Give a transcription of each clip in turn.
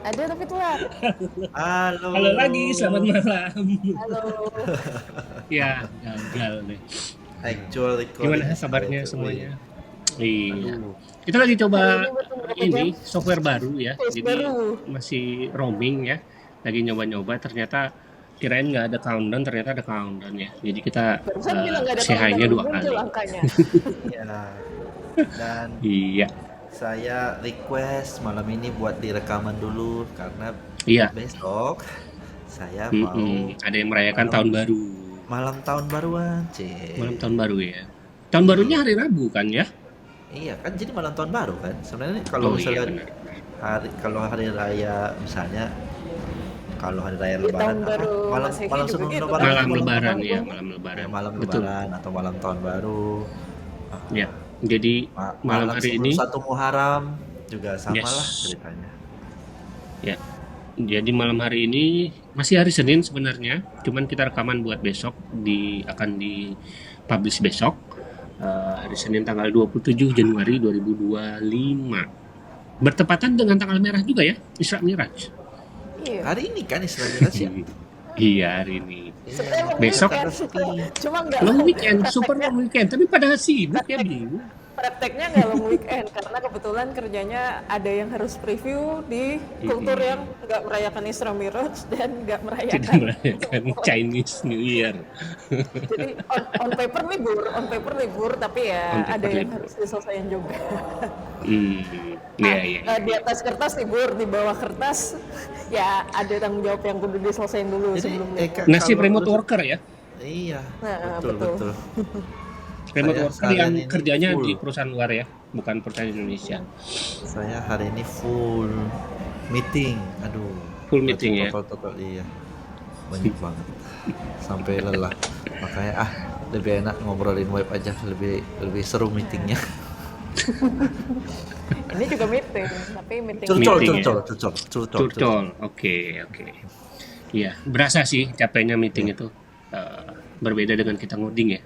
Ada tapi telat. Halo. Halo lagi, selamat malam. Halo. Ya, gagal nih. Actual recording Gimana is kabarnya better. semuanya? Iya. Aduh. Kita lagi Hari coba ini bertemu berapa ini jam? software baru ya. Tes Jadi baru. masih roaming ya. Lagi nyoba-nyoba, ternyata kirain nggak ada countdown, ternyata ada countdown ya. Jadi kita Barusan bilang nggak ada say hi-nya countdown, 2 muncul kali. angkanya. Ya. Dan Iya. saya request malam ini buat direkaman dulu karena Iya. besok saya mau Ada yang merayakan malam- tahun baru. malam tahun baruan, Malam tahun baru ya. Tahun barunya hari Rabu kan ya? Iya kan, jadi malam tahun baru kan. Sebenarnya kalau Oh iya misalnya benar. kalau hari raya misalnya, kalau hari raya Di lebaran tahun baru malam Masehi malam juga sebelum gitu, lebaran, kan? Malam malam lebaran Malam ya, Tahun malam lebaran. malam Betul. lebaran atau malam tahun baru. Ya. Jadi malam hari sebelum ini satu Muharram juga sama Yes. lah ceritanya. ya. Jadi malam hari ini masih hari Senin sebenarnya, cuman kita rekaman buat besok, akan di publish besok. Hari Senin tanggal 27 Januari 2025. Bertepatan dengan tanggal merah juga ya, Isra Miraj. Iya. Hari ini kan Isra Miraj ya. Iya, hari ini. Sebenarnya long Besok- weekend. Cuma nggak Long weekend, super long weekend, tapi pada sibuk ya bingung. prakteknya nggak long weekend karena kebetulan kerjanya ada yang harus preview di kultur yang nggak merayakan Isra Miraj dan nggak Tidak merayakan. merayakan Chinese New Year. Jadi on paper libur, tapi ya On paper ada yang libur. harus diselesaikan juga. Iya. Di atas kertas libur, di bawah kertas ya ada tanggung jawab yang kudu diselesaikan dulu Jadi, sebelum Kak, Nasib kalau remote lu- worker ya. Iya, Nah, betul. betul. Remote Saya worker seharian yang ini kerjanya full. di perusahaan luar ya, bukan perusahaan Indonesia. Saya hari ini full meeting. Aduh. Full meeting ya. Total, iya. Banyak banget. Sampai lelah. Makanya lebih enak ngobrolin web aja, lebih seru meetingnya. Ini juga meeting, tapi meeting Meeting ya. Curcol. Curcol, oke. Iya, berasa sih capeknya meeting itu. Berbeda dengan kita ngoding ya.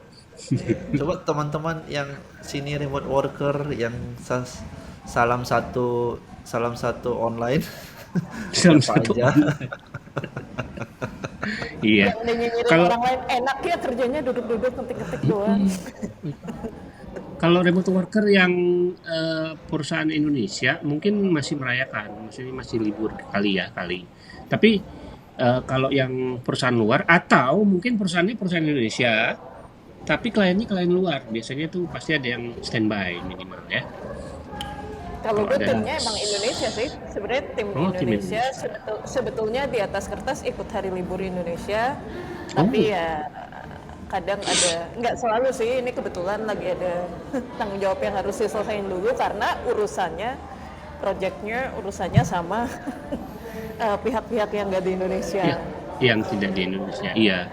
Coba teman-teman yang sini remote worker yang salam satu online. Salam Siapa satu aja. Iya. yang nyinyirin Kalau- orang lain enak ya kerjanya duduk-duduk ngetik-ngetik doang. Kalau remote worker yang perusahaan Indonesia mungkin masih merayakan, maksudnya masih libur kali. Tapi kalau yang perusahaan luar atau mungkin perusahaannya perusahaan Indonesia, tapi kliennya klien luar, biasanya tuh pasti ada yang standby minimal ya. Kalau gue ada- timnya emang Indonesia sih, sebenarnya tim Oh, tim Indonesia sebetulnya di atas kertas ikut hari libur Indonesia, tapi ya kadang ada, nggak selalu sih, ini kebetulan lagi ada tanggung jawab yang harus diselesaikan dulu karena urusannya sama pihak-pihak yang nggak di Indonesia. Ya, yang tidak di Indonesia. Iya.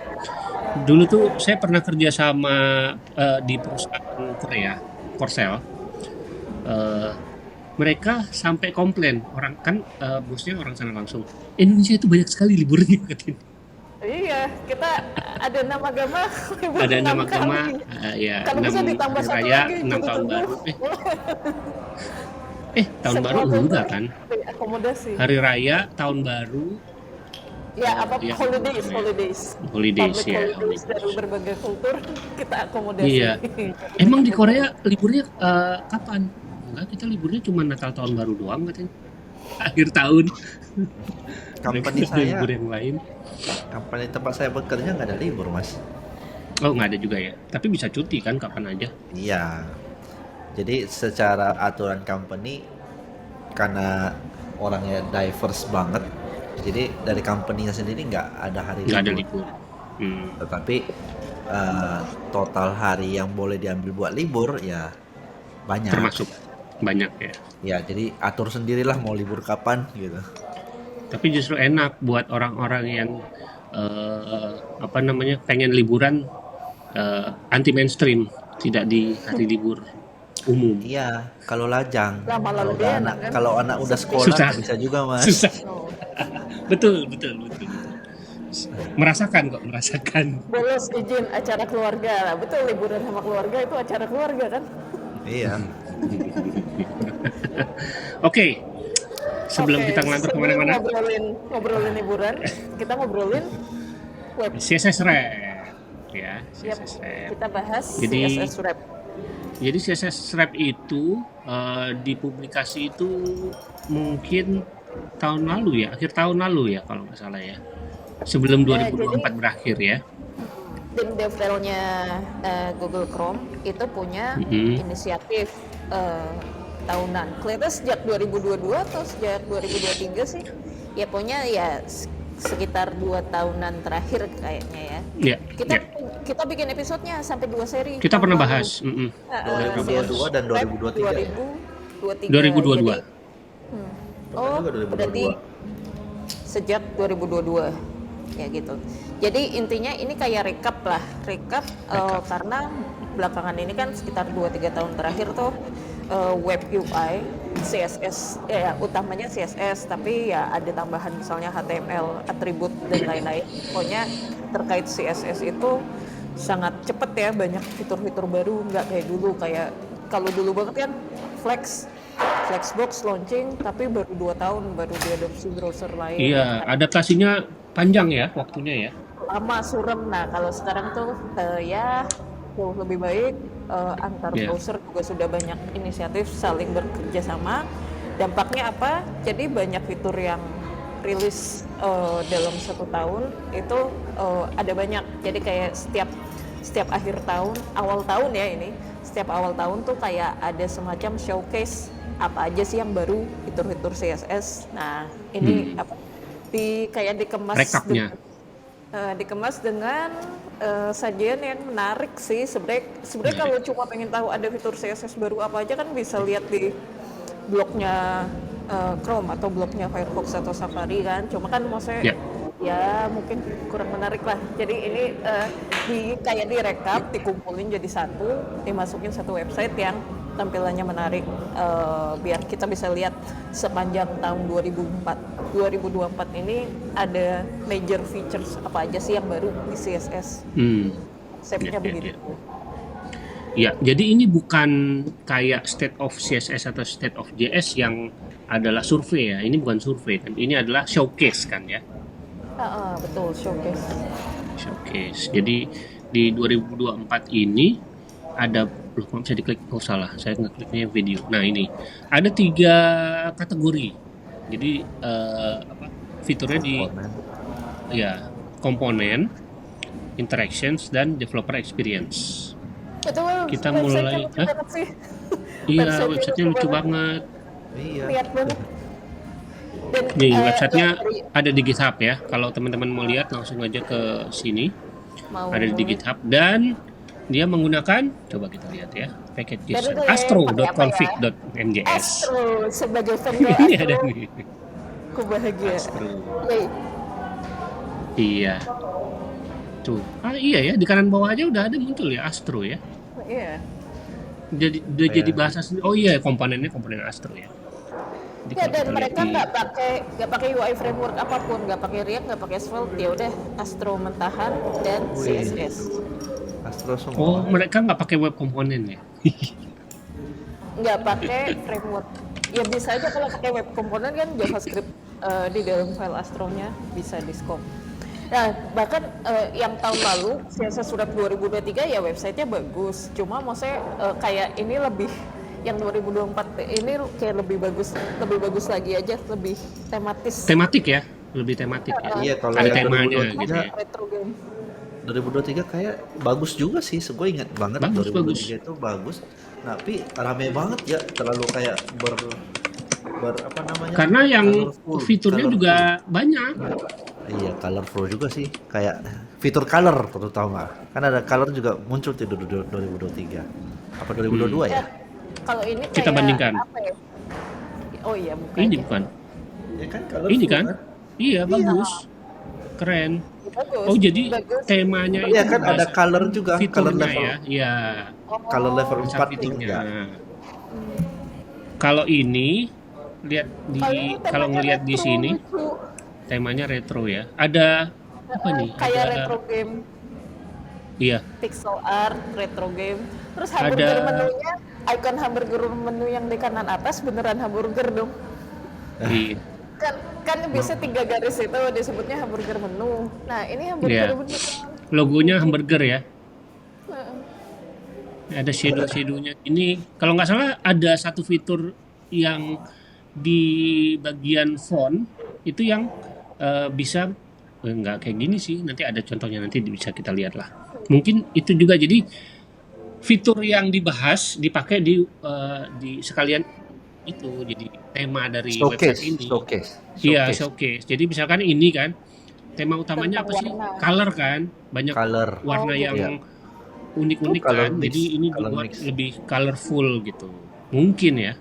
Dulu tuh saya pernah kerja sama di perusahaan Korea, Korsel. Mereka sampai komplain, orang kan bosnya orang sana langsung. Indonesia itu banyak sekali liburnya katanya. Iya, kita ada nama agama libur Ada 6 nama agama, kali. ya, Kalau bisa 6 ditambah hari satu raya, lagi, 6 tahun 7-7. baru. Tahun baru enggak kan? Akomodasi. Hari raya, tahun baru, Ya, apa ya, holidays. holidays Public ya. holidays dari berbagai kultur kita akomodasi. Iya. Emang di Korea liburnya kapan? Enggak, kita liburnya cuma Natal tahun baru doang katanya. Akhir tahun. Company Mereka ada saya, libur yang lain. company tempat saya bekerja nggak ada libur, Mas. Oh, nggak ada juga ya. Tapi bisa cuti kan kapan aja. Iya. Jadi secara aturan company, karena orangnya diverse banget, jadi dari company-nya sendiri nggak ada hari Nggak ada libur. libur. Tetapi total hari yang boleh diambil buat libur ya banyak. Termasuk banyak ya. Ya, jadi atur sendirilah mau libur kapan gitu. Tapi justru enak buat orang-orang yang pengen liburan anti mainstream, tidak di hari libur umum. Iya, kalau lajang. Lah, malah Kalau lebih udah enak, anak, kan? kalau anak udah sekolah Susah. nggak bisa juga, Mas. Susah. Oh. Betul. Merasakan. Bolos izin acara keluarga lah, betul, liburan sama keluarga itu acara keluarga kan. Iya. Oke. sebelum kita ngelantur sebelum kemana-mana, ngobrolin liburan, kita ngobrolin web. CSS Wrap ya, Yap, CSS Wrap. kita bahas Jadi CSS Wrap. jadi CSS Wrap itu dipublikasi itu mungkin tahun lalu ya, akhir tahun lalu ya kalau nggak salah ya. Sebelum Jadi 2024 berakhir ya. tim DevRel-nya Google Chrome itu punya Mhm. inisiatif tahunan. Kelihatan sejak 2022 atau sejak 2023 sih? Ya punya ya sekitar 2 tahunan terakhir kayaknya ya. Ya, Kita ya. kita bikin episodenya sampai 2 seri. Kita tahun pernah lalu. bahas. Mhm. CSS 2022 dan 2023 ya? 2023. 2022. Jadi, Bahkan oh, juga 2022. berarti sejak 2022 ya gitu. Jadi intinya ini kayak recap karena belakangan ini kan sekitar 2-3 tahun terakhir tuh web UI CSS ya utamanya CSS tapi ya ada tambahan misalnya HTML, atribut dan lain-lain. Pokoknya terkait CSS itu sangat cepet ya, banyak fitur-fitur baru, nggak kayak dulu. Kayak kalau dulu banget kan Flexbox launching tapi baru 2 tahun baru diadopsi browser lain. Iya, adaptasinya panjang ya waktunya ya. Lama suram. Nah kalau sekarang tuh ya jauh lebih baik, antar Iya. browser juga sudah banyak inisiatif saling bekerja sama. Dampaknya apa? Jadi banyak fitur yang rilis dalam 1 tahun itu ada banyak. Jadi kayak setiap akhir tahun, awal tahun ya ini, setiap awal tahun tuh kayak ada semacam showcase apa aja sih yang baru fitur-fitur CSS. Nah ini apa kayak Rekapnya. dikemas dengan sajian yang menarik sih. Sebenarnya kalau cuma pengen tahu ada fitur CSS baru apa aja kan bisa lihat di blognya Chrome atau blognya Firefox atau Safari kan. Cuma kan maksudnya Ya. ya mungkin kurang menarik lah. Jadi ini kayak direkap, dikumpulin jadi satu, dimasukin satu website yang tampilannya menarik, biar kita bisa lihat sepanjang tahun 2024 ini ada major features apa aja sih yang baru di CSS. Konsepnya Ya, ya, begitu. ya. Ya, jadi ini bukan kayak state of CSS atau state of JS yang adalah survei ya. Ini bukan survei kan. Ini adalah showcase kan ya. Betul, showcase. Showcase. Jadi di 2024 ini ada, loh kok bisa diklik? Oh salah, saya ngekliknya video. Nah ini ada 3 kategori. Jadi fiturnya di ya komponen, interactions dan developer experience. Betul. Kita website-nya mulai, lucu banget sih. Iya, Website-nya websitenya lucu banget. Iya. Lihat banget. Dan, Nih websitenya dari- ada di GitHub ya. Kalau teman-teman mau lihat langsung aja ke sini. mau Ada di GitHub dan dia menggunakan, coba kita lihat ya, packages Dari dulu ya, astro.config.mjs. Astro sebagai vendor Ini ada Astro, nih. aku bahagia. Astro. Yay. Iya. Tuh. Iya ya, di kanan bawah aja udah ada muncul ya Astro ya. Iya. Udah jadi bahasa sendiri. Oh iya, komponen Astro ya. Jadi Ya, kalau dan kita mereka lihat nggak pakai UI framework apapun, nggak pakai React, nggak pakai Svelte, ya udah Astro mentahan dan Wih. CSS. Astro semua. oh mereka nggak pakai web komponen ya. Nggak pakai framework. Ya bisa aja kalau pakai web komponen kan JavaScript di dalam file Astronya bisa di scope. Nah, bahkan yang tahun lalu CSS surat 2023 ya websitenya bagus. Cuma maksudnya kayak ini lebih yang 2024 ini kayak lebih bagus lagi aja, lebih tematis. Tematik ya, lebih tematik ya. Iya, kalau Ada yang temanya 2023 gitu ya. Retro game. 2023 kayak bagus juga sih. Gue ingat banget Bagus, 2023 itu bagus. Tapi rame banget ya, terlalu kayak ber apa namanya? Karena yang colorful, fiturnya colorful. juga banyak. Iya, colorful juga sih. Kayak fitur color terutama. Kan ada color juga muncul di 2023. Apa 2022 ya? Kalau ini kayak Kita bandingkan. apa ya? Oh iya, bukan. Ini bukan. Ya kan colorful. Ini kan? Iya, bagus. Keren. Bagus. Oh, jadi bagus. temanya Iya itu kan ada bahasa- color juga, color fiturnya level. ya. Iya, Color level bahasa 4 fiturnya. juga. Kalau ini lihat di Kalau kalau temanya ngelihat di retro, sini lucu. temanya retro ya. Ada apa nih? Kayak Ada retro game, iya. pixel art, retro game. Terus hamburger Ada- menunya, icon hamburger menu yang di kanan atas beneran hamburger dong. Iya. Kan biasa 3 garis itu disebutnya hamburger menu. Nah, ini hamburger Iya. beneran. Logonya hamburger ya. Heeh. Ada shadow-shadownya. Ini kalau nggak salah ada satu fitur yang di bagian font itu yang bisa nggak kayak gini sih. Nanti ada contohnya, nanti bisa kita lihat lah. Mungkin itu juga jadi fitur yang dibahas dipakai di sekalian itu jadi tema dari website Showcase, ini. showcase, Iya, showcase, showcase. Jadi misalkan ini kan tema utamanya Tentang apa sih? warna. Color kan, banyak color. warna Oh, yang Iya. unik-unik Color kan. mix, Jadi ini color dibuat mix. lebih colorful gitu. Mungkin ya.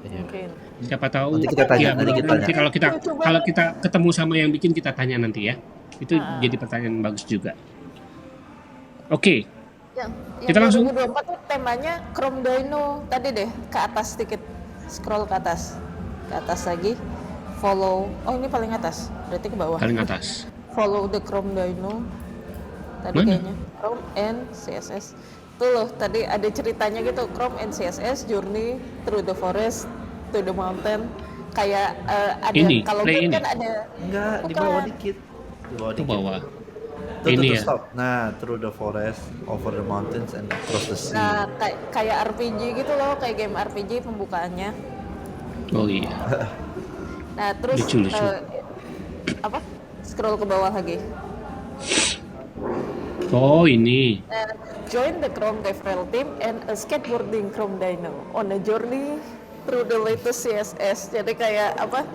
Iya. mungkin. Siapa tahu Nanti kita tanya, ya nanti kita mudah-mudahan tanya. nanti Lucu kalau banget. kita ketemu sama yang bikin kita tanya nanti ya. Itu Ah. jadi pertanyaan bagus juga. Oke, Yang kita langsung 2024 tuh temanya Chrome Dino. Tadi deh ke atas sedikit. Scroll ke atas. Ke atas lagi. Follow. Oh, ini paling atas. Berarti ke bawah. paling atas. Follow the Chrome Dino. Tadi Mana? kayaknya Chrome and CSS. Tuh loh, tadi ada ceritanya gitu. Chrome and CSS journey through the forest to the mountain. Kayak ada Ini, kalau play game ini. kan ada Enggak, di Bukan. bawah dikit. Di bawah Ke dikit. bawah. Tuh, Ini tuh, ya. stop. Nah, through the forest, over the mountains, and across the sea. nah kayak RPG gitu loh, kayak game RPG pembukaannya. Oh iya. Nah, terus Lucu-lucu. apa? Scroll ke bawah lagi. Oh ini. Join the Chrome referral team and a skateboarding Chrome Dino on a journey through the latest CSS. Jadi kayak apa?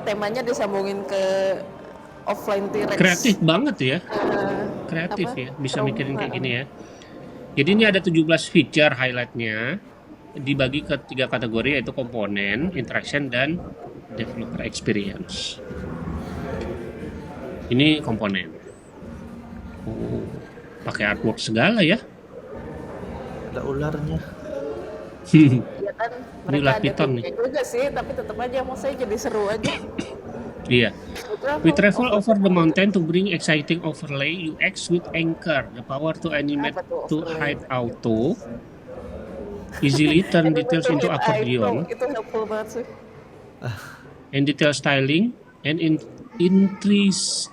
Temanya disambungin ke offline T-Rex. Kreatif banget ya. Eh, Kreatif apa? ya. Bisa Chrome, mikirin kayak gini ya. Jadi ini ada 17 feature highlightnya. Dibagi ke 3 kategori yaitu komponen, interaction, dan developer experience. Ini komponen. Oh, pakai artwork segala ya. Ada ularnya. Ya kan, Ini mereka ular ada piton nih. timnya juga sih, tapi tetap aja mau saya jadi seru aja. Iya. We travel over the mountain to bring exciting overlay UX with Anchor, the power to animate Apa tuh to overlay? hide auto, easily turn details into accordion, Itu helpful banget sih. and detail styling, and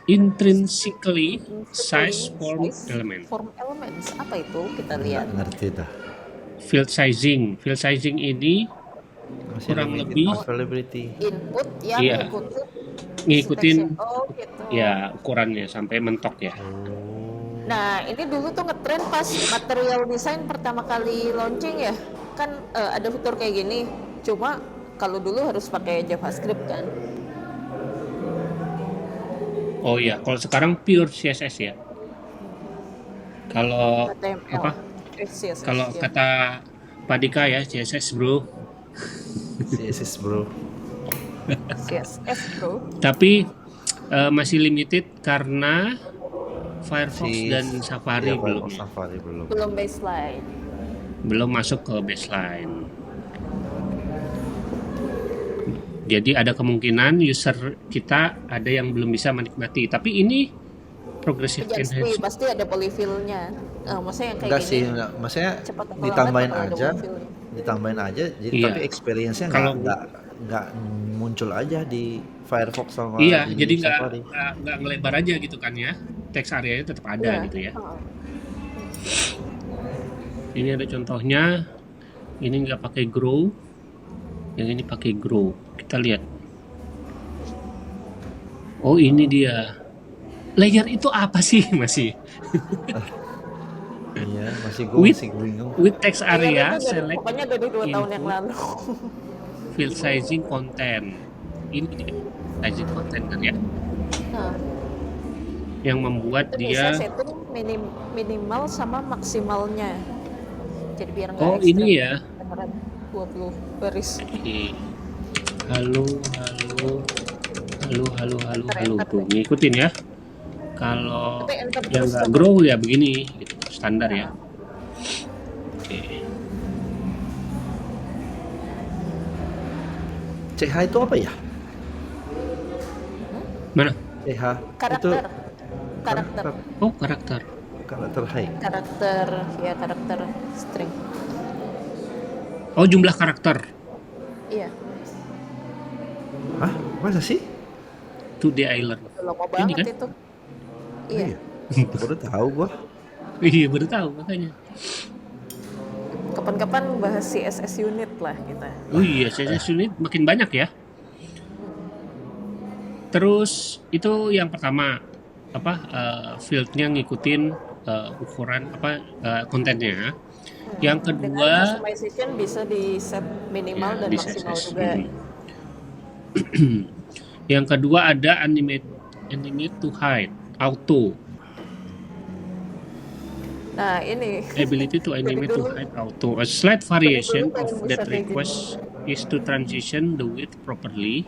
intrinsically size form element. Form elements apa itu? Kita Nggak lihat. ngerti dah. Field sizing ini Masih kurang limited lebih availability. Input yang Iya. ngikutin ngikutin oh gitu. ya ukurannya sampai mentok ya. Nah, ini dulu tuh ngetren pas material design pertama kali launching ya. Kan ada fitur kayak gini. Cuma kalau dulu harus pakai JavaScript kan. Oh iya, kalau sekarang pure CSS ya. Kalau HTML. apa? CSS, Kalau ya. kata Pak Dika ya CSS bro. CSS bro. CSS bro. Tapi masih limited karena Firefox dan Safari Iya, belum Firefox ya. Safari belum. Belum baseline. Belum masuk ke baseline. Jadi ada kemungkinan user kita ada yang belum bisa menikmati. Tapi ini progressive Pasti enhancement. pasti ada polyfill-nya. Maksudnya yang kayak Enggak gini. sih, enggak. Maksudnya Cepat atau ditambahin lambat bakal ada aja, polyfill-nya. ditambahin aja. Jadi Iya. tapi experience-nya Kalau- nggak muncul aja di Firefox sama Iya, di jadi Safari. nggak ngelebar aja gitu kan ya. Text area-nya tetap ada Iya. gitu ya. Heeh. Ini ada contohnya. Ini nggak pakai grow. Yang ini pakai grow. Kita lihat. Oh ini dia. Layer itu apa sih masih? Iya, masih gue With- masih bingung. With text Iya, area, itu dari- select pokoknya dari 2 tahun yang input. lalu. field sizing content. Ini dia sizing content kan ya. Nah, Yang membuat itu dia. bisa setting minimal sama maksimalnya. Jadi biar nggak Oh ekstrem. ini ya. Beneran 20 baris. Oke. Halo. Enter, Tuh, ngikutin ya. Kalau Tapi enter yang terus nggak tuh. grow ya begini, gitu, standar ya. Oke. CH itu apa ya? Mana? CH Karakter. itu Karakter. Oh karakter. karakter high. Karakter string. Oh jumlah karakter. Iya. Masa sih? To the Island. Udah lama Ini banget kan? itu. Iya. Baru tahu gua. Iya, baru tahu makanya. Kapan-kapan bahas CSS unit lah kita. Oh iya, CSS unit makin banyak ya. Terus itu yang pertama apa fieldnya ngikutin ukuran apa kontennya. Yang Dengan kedua customization bisa di set minimal ya dan di maksimal CSS. juga. Yang kedua ada animate to hide, auto, Nah ini ability to dari animate to dulu hide auto. A slight dari variation dulu of pengen bisa that kayak gitu. request is to transition the width properly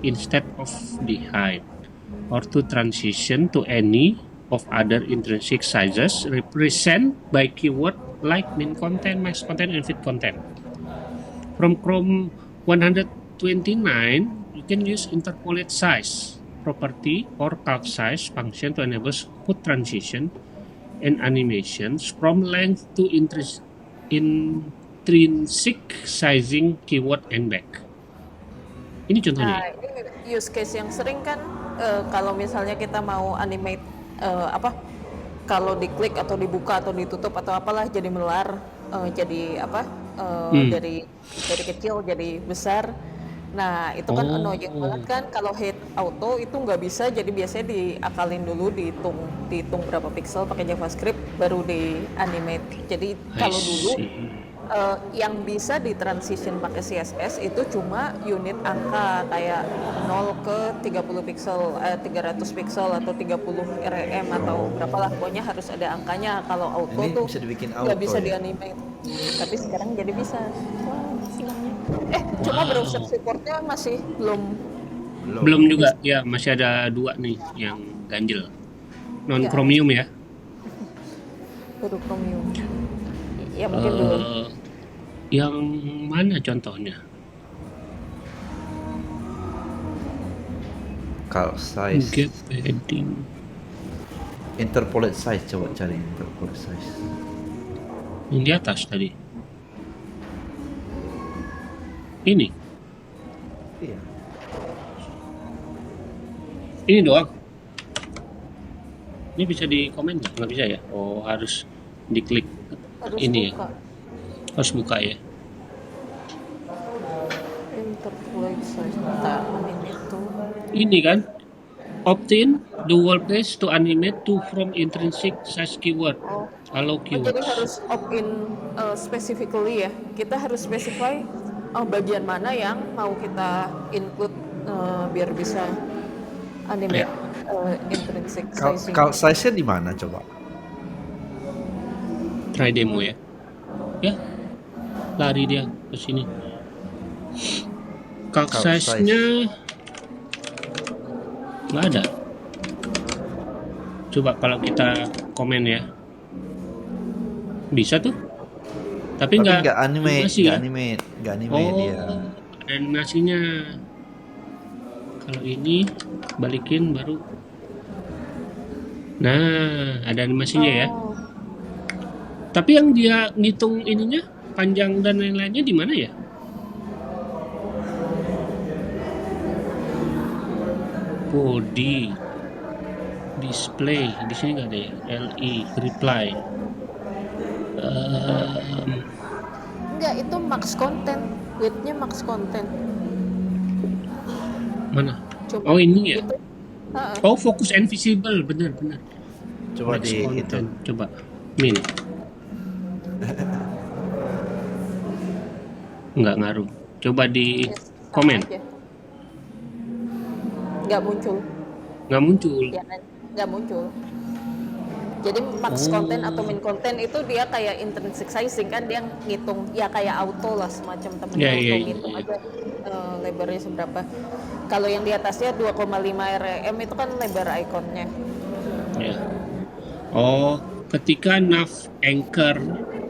instead of the height, or to transition to any of other intrinsic sizes represent by keyword like min content, max content, and fit content. From Chrome 129, you can use interpolate size property or calc size function to enable smooth transition and animations from length to intrinsic sizing keyword and back. Ini contohnya. Nah ini use case yang sering kan kalau misalnya kita mau animate apa kalau diklik atau dibuka atau ditutup atau apalah jadi melar jadi apa dari kecil jadi besar. Nah itu kan annoying banget Oh, kan kalau hide auto itu nggak bisa, jadi biasanya diakalin dulu, dihitung berapa pixel pakai JavaScript baru di animate. Jadi I kalau dulu see. yang bisa di transition pakai CSS itu cuma unit angka kayak 0 ke 30 pixel, 300 pixel atau 30 rem atau berapalah, pokoknya harus ada angkanya. Kalau auto Ini tuh bisa dibikin nggak auto bisa ya? di-animate. Tapi sekarang jadi bisa. Wah, senangnya. Cuma browser Wow. supportnya masih belum. Belum juga. Ya, masih ada 2 nih yang ganjel. Non Ya, Chromium ya. baru Chromium. Ya mungkin belum. Yang mana contohnya? Calc size, Get padding. interpolate size, coba cari interpolate size. Yang di atas tadi. Ini. Iya. Ini doang. Ini bisa di komen nggak? Nggak bisa ya? Oh, harus diklik Harus ini ya. buka Harus buka ya. interpolate size. Bentar, ini tuh. Ini kan opt-in the word page to animate to from intrinsic size keyword. Oh. Allow Jadi keywords. harus opt-in specifically ya. Kita harus specify bagian mana yang mau kita include biar bisa animate Ya. intrinsic sizing. Calc size-nya di mana coba? Try demo ya. Ya, lari dia ke sini. Calc Calc size-nya nggak ada. Coba kalau kita komen ya. Bisa tuh. Tapi Tapi nggak nggak animate, animasi nggak ya. animate, nggak animate Oh, dia. ada animasinya. Kalau ini balikin baru. Nah, ada animasinya ya. Oh, Tapi yang dia ngitung ininya panjang dan lain-lainnya di mana ya? Body, display, di sini nggak ada ya. LI, reply. enggak, itu max content. Width-nya max content. Mana? Coba Oh ini ya. itu. Oh focus and visible, benar-benar. Coba Max di itu. content. Coba min. Nggak ngaruh. Coba di Yes, sama komen. aja. Nggak muncul. Nggak muncul. Ya kan? Nggak muncul. Jadi max content atau min content itu dia kayak intrinsic sizing kan, dia ngitung ya kayak auto lah, semacam temennya Ya, auto ya, ya, ngitung ya. aja lebarnya seberapa. Kalau yang di atasnya 2,5 rem itu kan lebar ikonnya. Ya. Oh, ketika nav anchor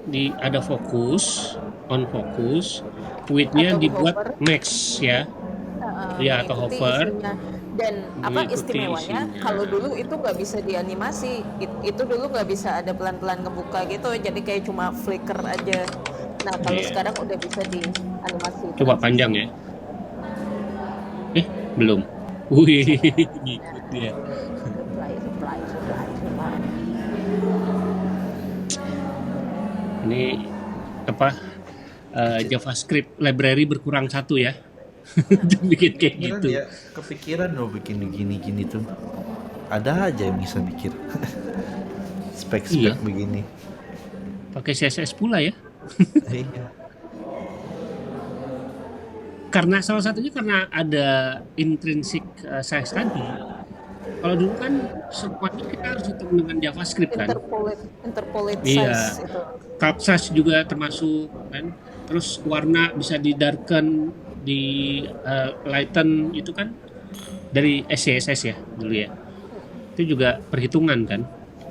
di ada fokus, on fokus, width-nya Atau dibuat hover. max ya. Ya, atau Mengikuti hover. isinya. Dan apa Mengikuti istimewanya isinya. kalau dulu itu nggak bisa dianimasi. Itu dulu nggak bisa ada pelan-pelan ngebuka gitu, jadi kayak cuma flicker aja. Nah kalau Iya. sekarang udah bisa dianimasi. Coba panjang ya. Belum. Wih, ngikut dia. Supply. Ini apa? JavaScript library berkurang satu ya. Bikin kayak Kepikiran gitu. ya, kepikiran loh bikin gini-gini tuh. Ada aja yang bisa mikir. Spek-spek Iya. begini. Pakai CSS pula ya. Iya. Karena salah satunya karena ada intrinsic size tadi. Kalau dulu kan semuanya kita harus hitung dengan JavaScript kan. Interpolate Iya. size itu. Cap size juga termasuk kan. Terus warna bisa di darken, di lighten itu kan dari CSS ya dulu ya. Itu juga perhitungan kan.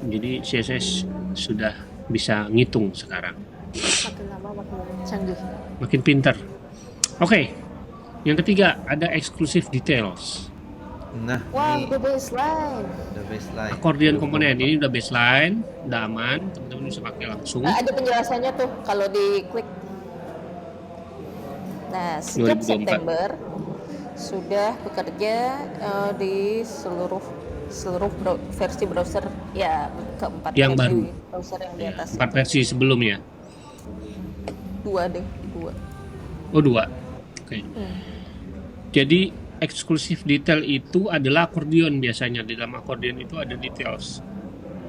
Jadi CSS sudah bisa ngitung sekarang. Makin lama makin canggih. Makin pinter. Oke. Yang ketiga ada exclusive details. Nah, Wow, ini the baseline. the baseline. Accordion komponen ini udah baseline, udah aman, teman-teman bisa pakai langsung. Ada penjelasannya tuh kalau diklik. Nah, sejak 2024. September sudah bekerja di seluruh versi browser ya keempat Yang versi baru. browser yang di Ya, atas. 4 versi sebelumnya. Dua. Oh, 2. Oke. Jadi eksklusif detail itu adalah accordion biasanya. Di dalam accordion itu ada details.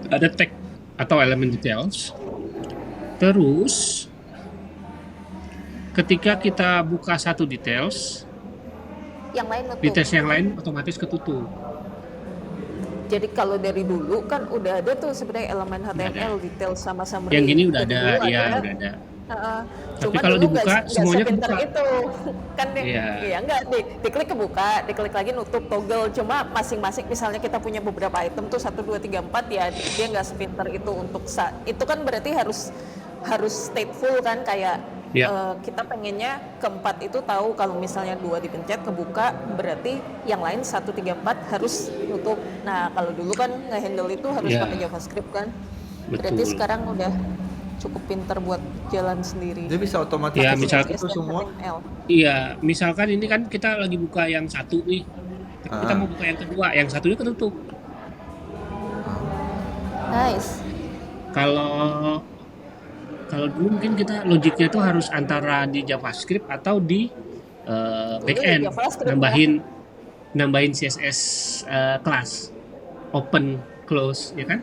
Ada tag atau elemen details. Terus ketika kita buka satu details, Yang lain nutup. details yang lain otomatis ketutup. Jadi kalau dari dulu kan udah ada tuh sebenarnya elemen HTML detail sama summary. Yang gini udah Dari ada, dulu ya udah ada. Tapi Cuma kalau dulu dibuka, nggak semuanya sepinter kebuka. itu kan Iya. ya nggak diklik kebuka, diklik lagi nutup toggle. Cuma masing-masing misalnya kita punya beberapa item tuh 1, 2, 3, 4 ya dia nggak sepinter itu untuk itu kan berarti harus stateful kan kayak Ya. kita pengennya keempat itu tahu kalau misalnya 2 dipencet kebuka berarti yang lain 1, 3, 4 harus nutup. Nah kalau dulu kan nge-handle itu harus Ya. pakai JavaScript kan. Berarti Betul. sekarang udah cukup pinter buat jalan sendiri. Dia bisa otomatis Ya, tutup misal- itu semua. HTML. Iya, misalkan ini kan kita lagi buka yang satu nih. Kita Ah. mau buka yang kedua, yang satunya ketutup. Nice. Kalau dulu mungkin kita logiknya tuh harus antara di JavaScript atau di backend, JavaScript, nambahin CSS kelas open close ya kan,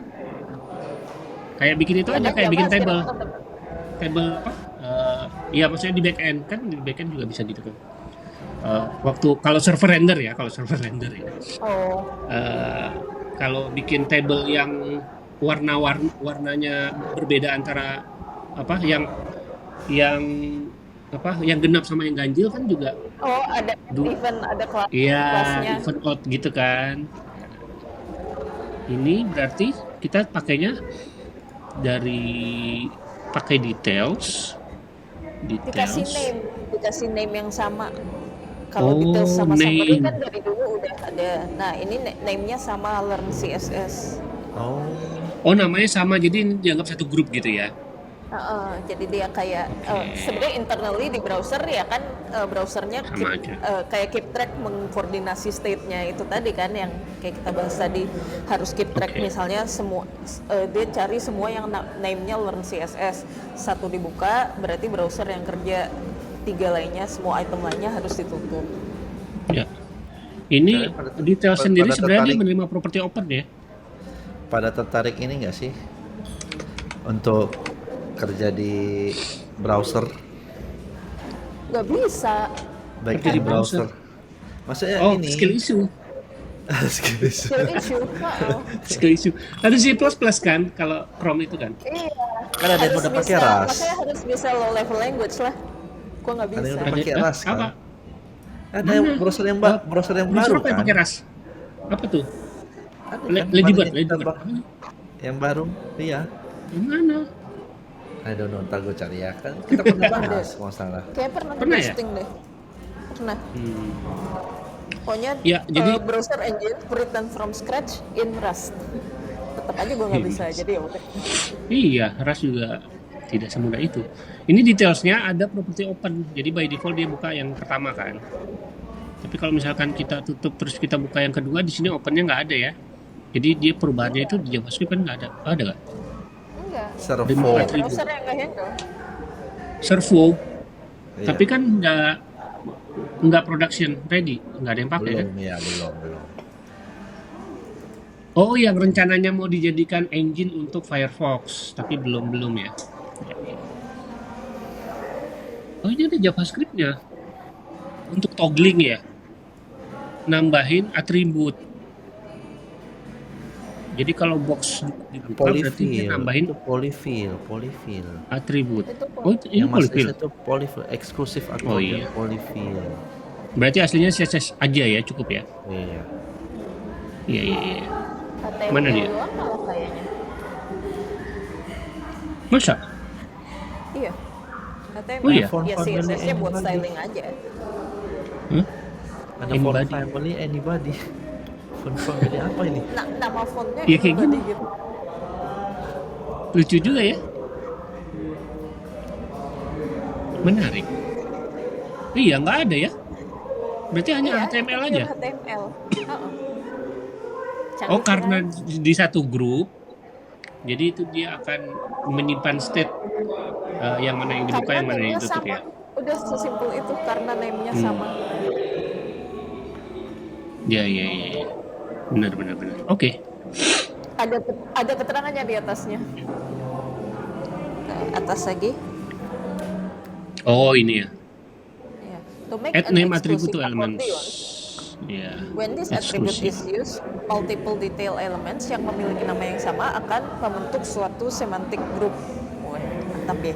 kayak bikin itu aja, kayak bikin table apa, ya maksudnya di backend kan, di backend juga bisa gitu kan. Waktu kalau server render ya, Oh, kalau bikin table yang warnanya berbeda antara apa yang apa yang genap sama yang ganjil kan juga ada event, ada iya kelasnya. event out gitu kan. Ini berarti kita pakainya dari pakai details Dikasih name yang sama. Kalau Oh, details sama summary name. kan dari dulu udah ada. Nah ini name-nya sama learn CSS. Oh, namanya sama, jadi ini dianggap satu grup gitu ya. Jadi dia kayak sebenarnya internally di browser ya kan browsernya Sama aja. kayak keep track mengkoordinasi state-nya itu tadi kan yang kayak kita bahas tadi harus keep track. Oke. Misalnya semua dia cari semua yang name-nya learn CSS, satu dibuka berarti browser yang kerja, 3 lainnya semua item lainnya harus ditutup. Ya. Ini Pada- detail pada sendiri sebenarnya dia tertarik. menerima properti open ya. pada tertarik ini nggak sih untuk kerja di browser? Nggak bisa. Baik Kerja di di browser. browser. Maksudnya Oh, ini skill issue. skill issue. Skill issue. Skill issue. Ada C++ kan kalau Chrome itu kan. Iya. Kan ada yang Harus udah pakai bisa, Rust. Makanya harus bisa low level language lah. Gua nggak Ada yang bisa. udah pakai Rust kan? Apa? Ada yang Mana? browser yang Browser baru apa yang kan? pakai Rust? Apa tuh? Ada kan? Ladybird, Kemarin yang Ladybird. yang baru, iya. Yang mana? I don't know, ntar gue cari ya kan. Kita pernah bahas kalau nggak salah. Kayak pernah Pernah ya? posting deh. Pernah. Pokoknya Ya, jadi- browser engine written from scratch in Rust. Tetap aja gue nggak bisa, jadi ya udah. Iya, Rust juga tidak semudah itu. Ini detailsnya ada property open, jadi by default dia buka yang pertama kan. Tapi kalau misalkan kita tutup terus kita buka yang kedua, di sini opennya nggak ada ya. Jadi dia perubahannya itu di JavaScript kan nggak ada. Ada nggak? Enggak. Servo. Remove Ada attribute. browser yang nggak handle. Servo, Iya. tapi kan nggak production ready, nggak ada yang pakai kan? Belum ya, belum. Oh, yang rencananya mau dijadikan engine untuk Firefox, tapi belum ya. Oh, ini ada JavaScript-nya untuk toggling ya, nambahin atribut. Jadi kalau box dibuka berarti dia Polyfill. nambahin Itu polyfill. atribut. Itu Oh, ini Yang Mas polyfill. itu polyfill, eksklusif Oh accordion iya. polyfill. Berarti aslinya CSS aja ya, cukup ya? Iya. Iya. HTML Mana dia? doang malah kayaknya. Masa? Iya. HTML. Oh iya? Ya CSS-nya buat Anybody. styling aja. Hah? Ada font Anybody. family anybody. Font family apa ini? Nah, nama fontnya Iya, kayak anybody gini. gitu. Lucu juga ya? Menarik. Iya, nggak ada ya? Berarti hanya Iya, HTML itu aja? pure HTML. Heeh. Oh, Canggih karena kan? di satu grup, jadi itu dia akan menyimpan state yang mana yang dibuka, Karena yang mana yang name-nya ditutup sama. ya. Udah sesimpel itu karena name-nya Hmm. sama. Ya. Benar. Oke. Ada keterangannya di atasnya. Ke atas lagi. Oh, ini ya. Ya. To make Add an name attribute exclusive to elements. accordion, Ya. when this attribute Eksklusif. is used, multiple detail elements yang memiliki nama yang sama akan membentuk suatu semantic group. Wah, mantap ya.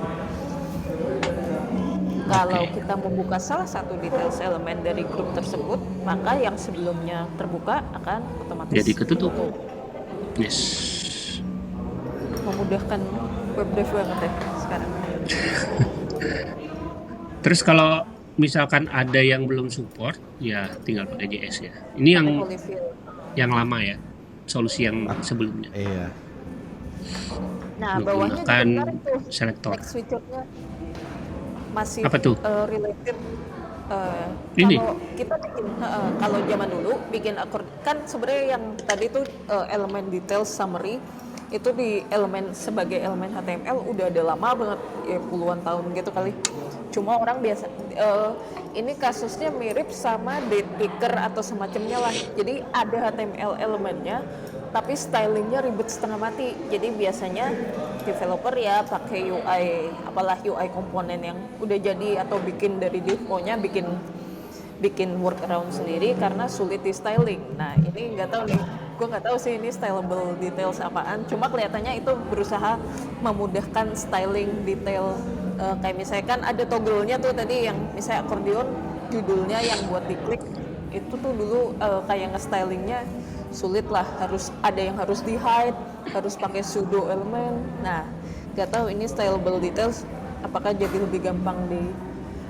Kalau Oke. kita membuka salah satu details elemen dari grup tersebut, maka yang sebelumnya terbuka akan otomatis Jadi ketutup. ditutup. Yes. Memudahkan web dev banget ya sekarang. Terus kalau misalkan ada yang belum support, ya tinggal pakai JS ya. Ini yang Pakai polyfill. yang lama ya, solusi yang sebelumnya. Iya. Nah, bawahnya juga Menggunakan menarik tuh. selektor. Next feature-nya masih Apa tuh? related. Ini? Kalau kita bikin, kalau zaman dulu bikin kan sebenarnya yang tadi tuh elemen details summary itu di sebagai elemen HTML udah ada lama banget ya puluhan tahun gitu kali. Cuma orang biasa ini kasusnya mirip sama date picker atau semacamnya lah. Jadi ada HTML elemennya tapi stylingnya ribet setengah mati. Jadi biasanya developer ya pakai UI komponen yang udah jadi atau bikin dari demonya bikin workaround sendiri karena sulit di styling. Nah ini nggak tahu nih, gue nggak tahu sih ini stylable details apaan. Cuma kelihatannya itu berusaha memudahkan styling detail. Kayak misalnya kan ada toggle-nya tuh tadi yang misalnya accordion judulnya yang buat diklik itu tuh dulu kayak nge-stylingnya sulit lah, harus ada yang harus di hide, harus pakai pseudo elemen. Nah nggak tahu ini stylable details apakah jadi lebih gampang di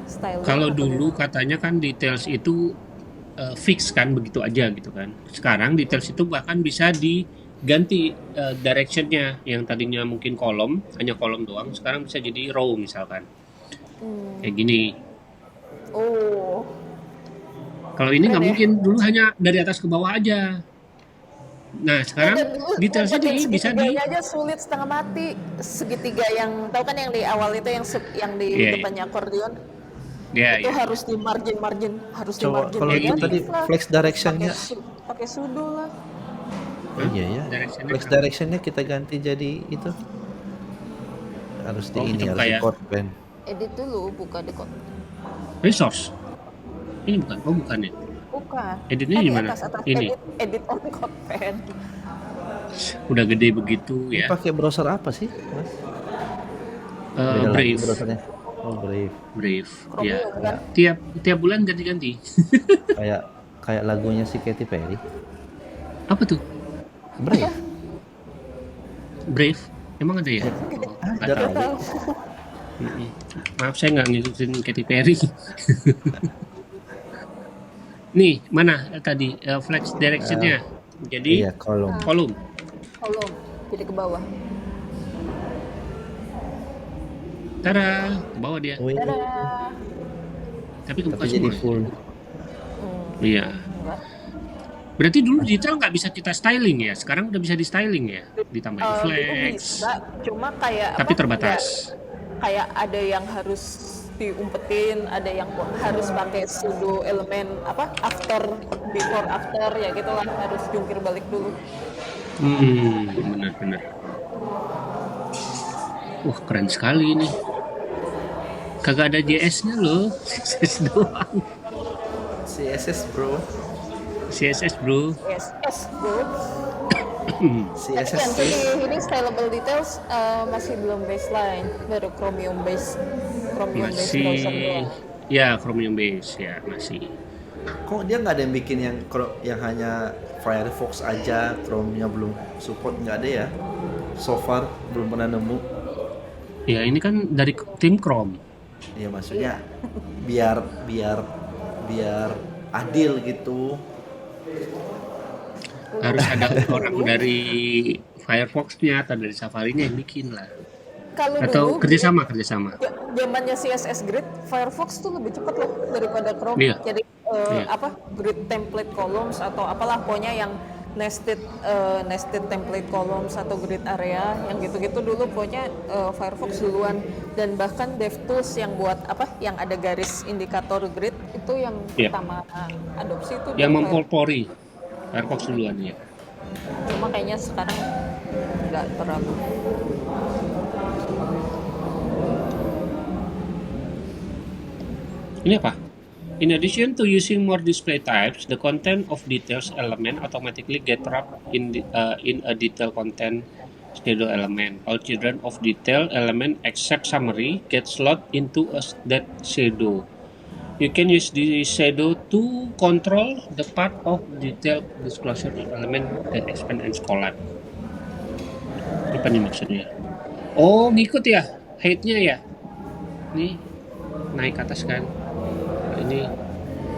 styling. Kalau atau dulu katanya kan details itu fix kan begitu aja gitu kan. Sekarang details itu bahkan bisa diganti directionnya, yang tadinya mungkin kolom, hanya kolom doang, sekarang bisa jadi row misalkan. Kayak gini. Oh, Kalau ini nggak Keren ya. mungkin, dulu hanya dari atas ke bawah aja. Nah sekarang dan dulu detailsnya bikin bisa segitiganya aja sulit setengah mati. Segitiga yang tahu kan yang di awal itu yang di Iya, iya. depannya accordion ya itu ya. harus di margin harus di Coba margin kalau Kayak itu gini. tadi flex directionnya, pakai sudo lah. iya ya. Directionnya Flex apa? directionnya kita ganti jadi itu. Harus di Oh, ini, kita harus buka di ya. code pen. Edit dulu, buka di kod. Resource. Ini bukan? Oh bukan ya. Bukan. Editnya Kan di di mana? atas Ini. edit on code pen. Udah gede begitu Ini ya. pakai browser apa sih, Mas? Beda lagi Brave. browsernya. Oh, Brave. Brave. Ya. Chromium kan. Tiap bulan ganti-ganti. Kayak lagunya si Katy Perry. Apa tuh? Brave. Brave. Emang ada ya? Oh, nggak Ada tahu. kali. Maaf saya nggak ngikutin Katy Perry. Nih mana tadi flex directionnya? Jadi Iya, kolom. kolom. Kolom. Jadi ke bawah. Tara, ke bawah dia. Wih, Dadah. Tapi kebuka tapi jadi semua. full. Iya. Berarti dulu detail nggak bisa kita styling ya, sekarang udah bisa di styling ya, ditambahin Dulu flex, bisa, cuma kayak tapi apa? Nggak terbatas. kayak ada yang harus diumpetin, ada yang harus pakai pseudo elemen apa after before after ya gitulah harus jungkir balik dulu. Benar-benar. Wah, keren sekali ini. Kagak ada JS-nya loh, CSS doang. CSS bro, CSS bro. CSS bro. Tapi CSS yang sih. ini stylable details masih belum baseline, baru Chromium base browser Masih, doang. ya Chromium base ya masih. Kok dia nggak ada yang bikin yang hanya Firefox aja, Chrome-nya belum support, nggak ada ya? So far belum pernah nemu. Ya ini kan dari tim Chrome. Ya maksudnya biar biar biar adil gitu. Harus ada orang dari Firefox-nya atau dari Safari-nya yang bikin lah. Kalau Atau dulu kerjasama, kerjasama. zamannya CSS Grid, Firefox tuh lebih cepat loh daripada Chrome. Iya, Jadi iya. apa grid template columns atau apalah pokoknya yang nested template columns atau grid area yang gitu-gitu dulu pokoknya Firefox duluan dan bahkan DevTools yang buat apa yang ada garis indikator grid itu yang Iya. pertama adopsi itu Yang di mempelopori Firefox duluan ya. cuma kayaknya sekarang nggak terlalu. Ini apa? In addition to using more display types, the content of details element automatically get wrapped in a detail content shadow element. All children of detail element except summary get slot into that shadow. You can use the shadow to control the part of detail disclosure element that expand and collapse. Apa nih maksudnya? Oh, ngikut ya height-nya ya. Nih naik ke atas kan. Ini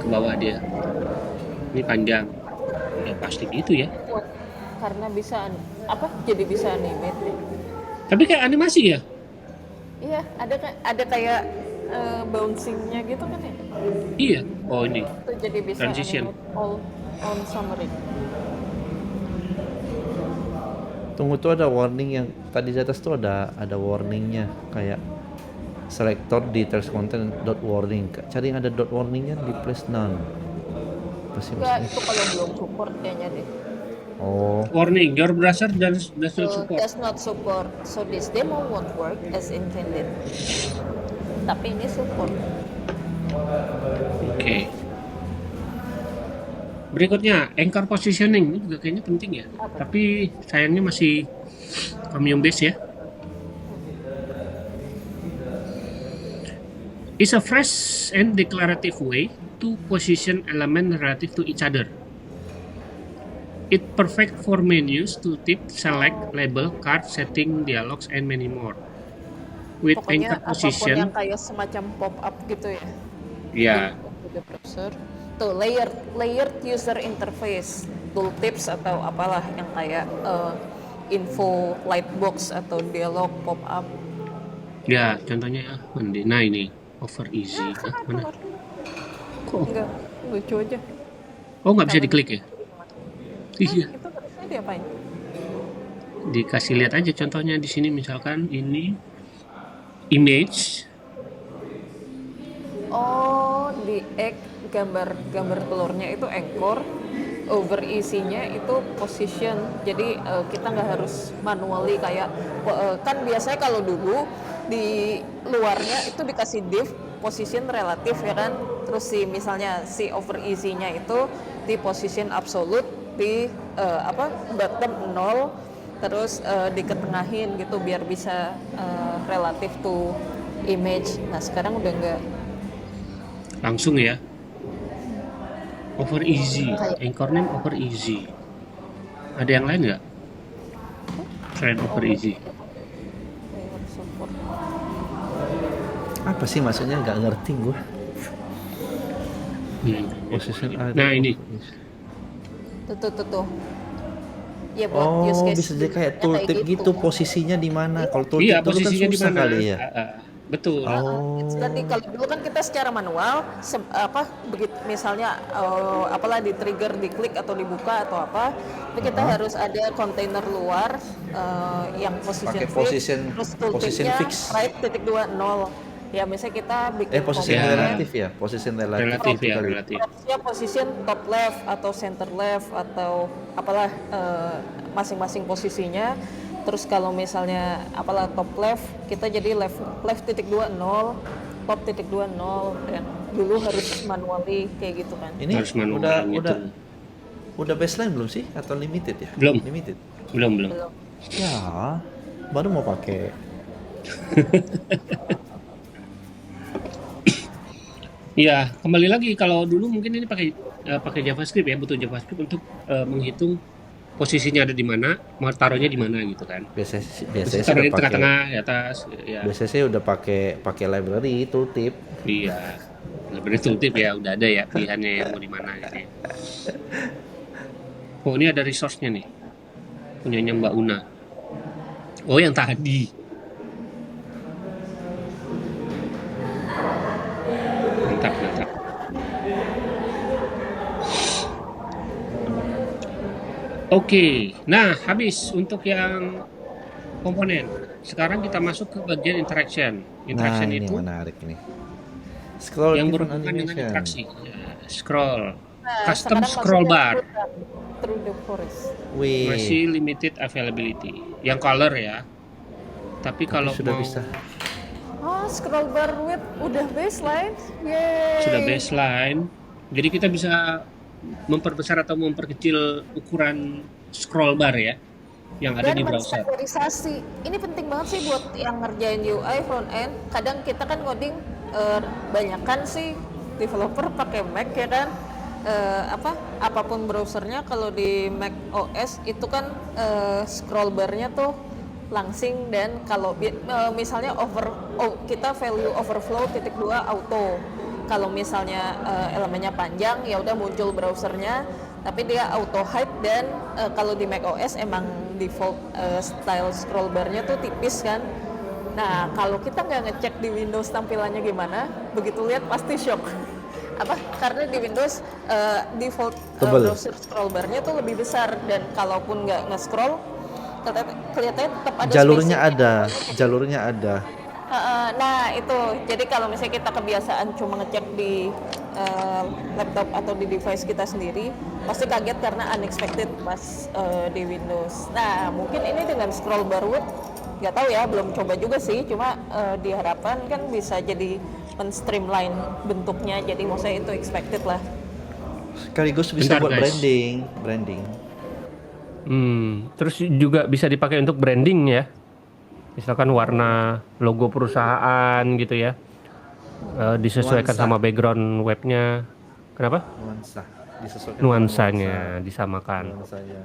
ke bawah dia. Ini panjang. Ya pasti gitu ya. Karena bisa apa jadi bisa animate. Tapi kayak animasi ya? Iya, ada kayak bouncingnya gitu kan ya. Iya. Oh ini Itu jadi bisa transition. animate all on summary. Tunggu tuh ada warning yang tadi di atas tuh ada warningnya kayak selector details content dot warning. Cari yang ada dot warningnya di place none. Pasti Enggak, maksudnya. itu kalau belum support kayaknya deh. Oh, Warning, your browser does not So, support. does not support. So this demo won't work as intended. Tapi ini support. Oke. Berikutnya, anchor positioning ini juga kayaknya penting ya. Apa? Tapi sayangnya masih Chromium base ya. Is a fresh and declarative way to position element relative to each other. It perfect for menus, tooltip, select, label, card, setting, dialogues, and many more. With Pokoknya anchor apapun position, yang kayak semacam pop up gitu ya. ya, Di browser. Tuh layered user interface, tooltips atau apalah yang kayak info lightbox atau dialog pop up. ya, contohnya mandi. Nah ini over easy. Mana? Kok? Enggak, lucu aja. Oh nggak bisa Kalau diklik ya? Iya. itu harusnya diapain? Dikasih lihat aja contohnya di sini misalkan ini image. Oh, di gambar telurnya itu anchor, over isinya itu position. Jadi kita nggak harus manually kayak kan biasanya kalau dulu di luarnya itu dikasih div position relatif ya kan. Terus misalnya si over isinya itu di position absolute di bottom 0 terus diketengahin gitu biar bisa relatif to image. Nah, sekarang udah enggak Langsung ya. Over easy. Anchor name over easy. Ada yang lain nggak? Selain over easy. kayak support. apa sih maksudnya nggak ngerti gue. Position ada. Nah ini. Tuh. Ya buat Oh, use case bisa jadi kayak dulunya tooltip gitu posisinya di mana? Kalau tooltip Iya dulu kan posisinya di susah mana? kali ya. Betul. Jadi kalau dulu kan kita secara manual begitu misalnya apalah di trigger, diklik atau dibuka atau apa, itu kita harus ada kontainer luar yang position Pakai fix, position terus position tooltipnya fix. right titik 20. Ya misalnya kita bikin Position Ya. relatif ya, position relatif. Relatif itu ya, kali. relatif. ya position top left atau center left atau apalah masing-masing posisinya. Terus kalau misalnya apalah top left, kita jadi left titik 20, top titik 20 yang dulu harus manually kayak gitu kan. Ini Harus manual udah baseline belum sih atau limited ya? Belum. Limited. Belum. Belum. Ya, baru mau pakai. Iya, kembali lagi kalau dulu mungkin ini pakai JavaScript ya, butuh JavaScript untuk menghitung posisinya ada di mana, mau taruhnya di mana gitu kan. Biasanya Biasanya saya taruh udah di pakai. tengah-tengah, di atas, ya. Biasanya saya udah pakai library tooltip. Iya. Sebenarnya tooltip ya udah ada ya pilihannya yang mau di mana gitu ya. Oh, ini ada resource-nya nih. Punyanya Mbak Una. Oh, yang tadi. Mantap. Oke, nah habis untuk yang komponen. Sekarang kita masuk ke bagian interaction. Nah, Interaction ini itu yang menarik ini. Scroll yang different berhubungan dengan animation. interaksi. Ya, scroll, Nah, custom sekarang scroll masuknya bar, through the forest. Wih, masih limited availability. Yang color ya. Tapi kalau sudah mau bisa. Oh, scroll bar width udah baseline. Yeay. sudah baseline, jadi kita bisa memperbesar atau memperkecil ukuran scroll bar ya yang ada Dan di browser. menstandarisasi. Ini penting banget sih buat yang ngerjain UI front end. Kadang kita kan coding banyakan sih developer pakai Mac ya kan. Apapun browsernya, kalau di Mac OS itu kan scroll barnya tuh langsing, dan kalau misalnya kita value overflow titik 2 auto. Kalau misalnya elemennya panjang ya udah muncul browsernya, tapi dia auto hide. Dan kalau di Mac OS emang default style scroll barnya tuh tipis kan. Nah, kalau kita nggak ngecek di Windows tampilannya gimana, begitu lihat pasti shock. Karena di Windows default Tebel. browser scroll barnya tuh lebih besar, dan kalaupun nggak nge-scroll kelihatannya tetap ada Jalurnya spacing. ada. Nah itu, jadi kalau misalnya kita kebiasaan cuma ngecek di laptop atau di device kita sendiri, pasti kaget karena unexpected pas di Windows. Nah mungkin ini dengan scroll bar width, nggak tahu ya, belum coba juga sih, cuma diharapkan kan bisa jadi men-streamline bentuknya, jadi maksudnya itu expected lah. Sekaligus bisa Bentar, buat guys. branding. Terus juga bisa dipakai untuk branding ya. Misalkan warna logo perusahaan gitu ya. Disesuaikan Nuansa. sama background webnya. Kenapa? Nuansa. Disesuaikan Nuansanya dengan disamakan. nuansanya.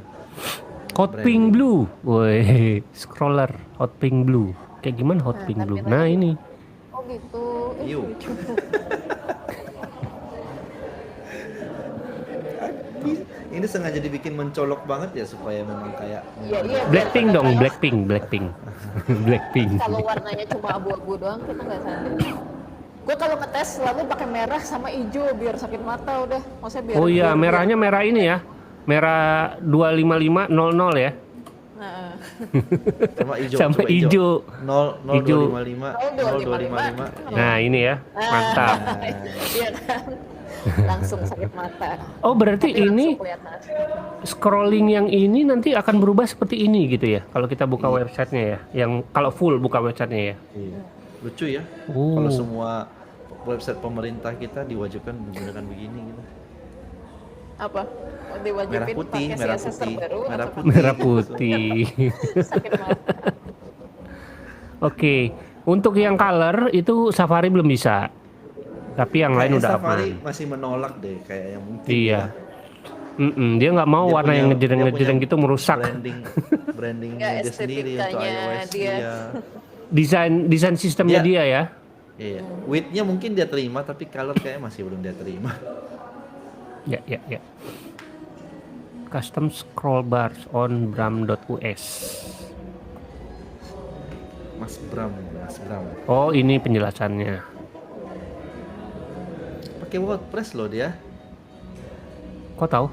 Hot pink blue. Woi, scroller hot pink blue. Kayak gimana hot pink blue? Nah, ini. Oh gitu. Yuk. Ini sengaja dibikin mencolok banget ya supaya memang kayak Iya. Blackpink dong, Blackpink. Blackpink. Kalau warnanya cuma abu-abu doang kita nggak sadar. Gue kalau ngetes selalu pakai merah sama hijau biar sakit mata udah. Maksudnya biar. Oh iya, merahnya merah ini ya. Merah 25500 ya. Nah, sama hijau. Sama coba hijau. 0255 0255. Nah, ini ya. Mantap. iya kan. Langsung sakit mata. Oh, berarti Tapi ini langsung kelihatan. scrolling yang ini nanti akan berubah seperti ini gitu ya. Kalau kita buka websitenya ya. Yang kalau full buka websitenya ya. Iya. Lucu ya. Oh. Kalau semua website pemerintah kita diwajibkan menggunakan begini gitu. Apa? Diwajibin Merah putih, pakai merah CSS putih, terbaru merah atau putih. Merah putih. sakit mata. Oke. Untuk yang color itu Safari belum bisa. Tapi yang lain Kayaknya udah Safari aman. masih menolak deh kayak yang mungkin. Iya. ya. Dia nggak mau Dia warna punya- yang dia ngejreng-ngejreng punya gitu merusak. brandingnya Ya, dia sendiri untuk estetikanya iOS dia. iya. Desain sistemnya Dia- dia ya. Iya. Width-nya mungkin dia terima tapi color kayaknya masih belum dia terima. Ya. Custom scroll bars on bram.us. Mas Bram. Sebentar. Oh, ini penjelasannya. Pakai WordPress loh dia. Kok tahu?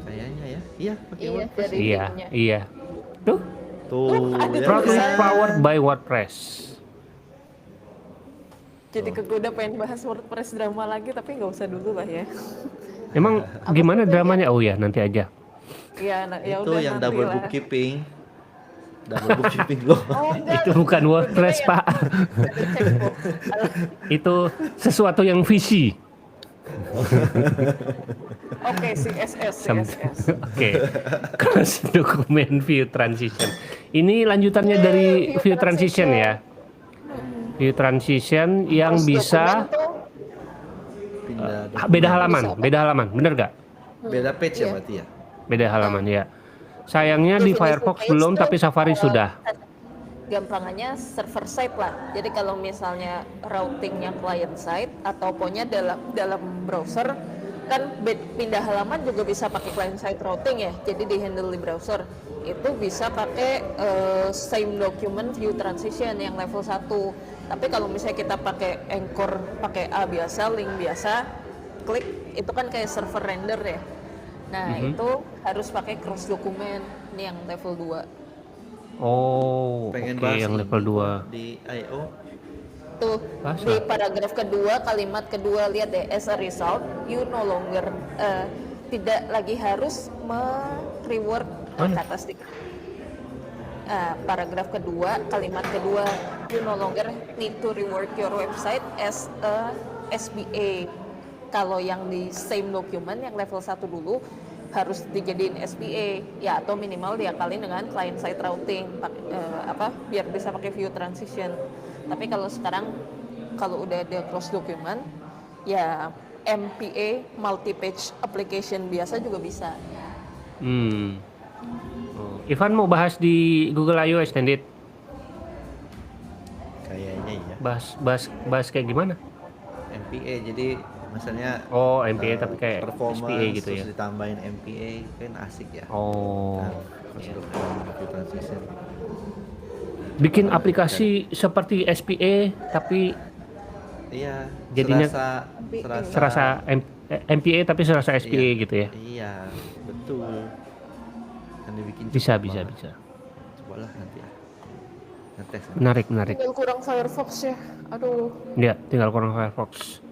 Kayaknya ya. Iya, pakai Iya, WordPress. dari Iya, demonya. iya. Tuh, Tuh, ada ya proudly tulisan. kan? powered by WordPress. Jadi kegoda pengen bahas WordPress drama lagi, tapi nggak usah dulu lah ya. Emang gimana dramanya? Oh ya, nanti aja. Ya, ya Itu udah yang nanti double lah. bookkeeping. Double bookkeeping loh. Oh, enggak. Itu bukan WordPress, Gua kira Pak. yang ada checkbox. Itu sesuatu yang visi. Oke, CSS, Some- CSS. Oke, cross document view transition. Ini lanjutannya dari View view transition ya. View transition yang Terus bisa dokumen tuh Pindah beda dokumen. halaman, beda halaman, bener gak? Beda page ya Iya. berarti ya. Beda halaman ya. Sayangnya di definisi Firefox page belum, tuh, tapi Safari sudah. Gampangannya server side lah. Jadi kalau misalnya routingnya client side atau pokoknya dalam browser kan pindah halaman juga bisa pakai client side routing ya. Jadi di handle di browser itu bisa pakai same document view transition yang level 1. Tapi kalau misalnya kita pakai Anchor, pakai A biasa, link biasa, klik itu kan kayak server render ya. Nah, itu harus pakai cross document. Ini yang level 2. Oh, Pengen oke, bahas yang ini level 2. di I/O. Tuh Bahasa. di paragraf kedua, kalimat kedua, lihat deh, as a result you no longer tidak lagi harus me-reward kata stiker. Paragraf kedua, kalimat kedua, you no longer need to reward your website as a SPA. Kalau yang di same document yang level 1 dulu harus dijadiin SPA ya, atau minimal diakalin dengan client side routing biar bisa pakai view transition. Tapi kalau sekarang kalau udah ada cross document ya MPA, multi page application biasa juga bisa. Oh. Ivan mau bahas di Google I/O Extended. Kayaknya iya. Bahas kayak gimana? MPA jadi misalnya Oh, MPA tapi kayak performance SPA gitu terus ya. ditambahin MPA kan asik ya. Oh. Nah, cross document view transition. Bikin aplikasi seperti SPA tapi Iya, Jadinya serasa MPA tapi serasa SPA Iya. gitu ya. Iya, betul. Kan dibikin Bisa. cepat banget. Cobalah nanti ya. Ngetes. Menarik. Tinggal kurang Firefox ya. Aduh. Ya, tinggal kurang Firefox.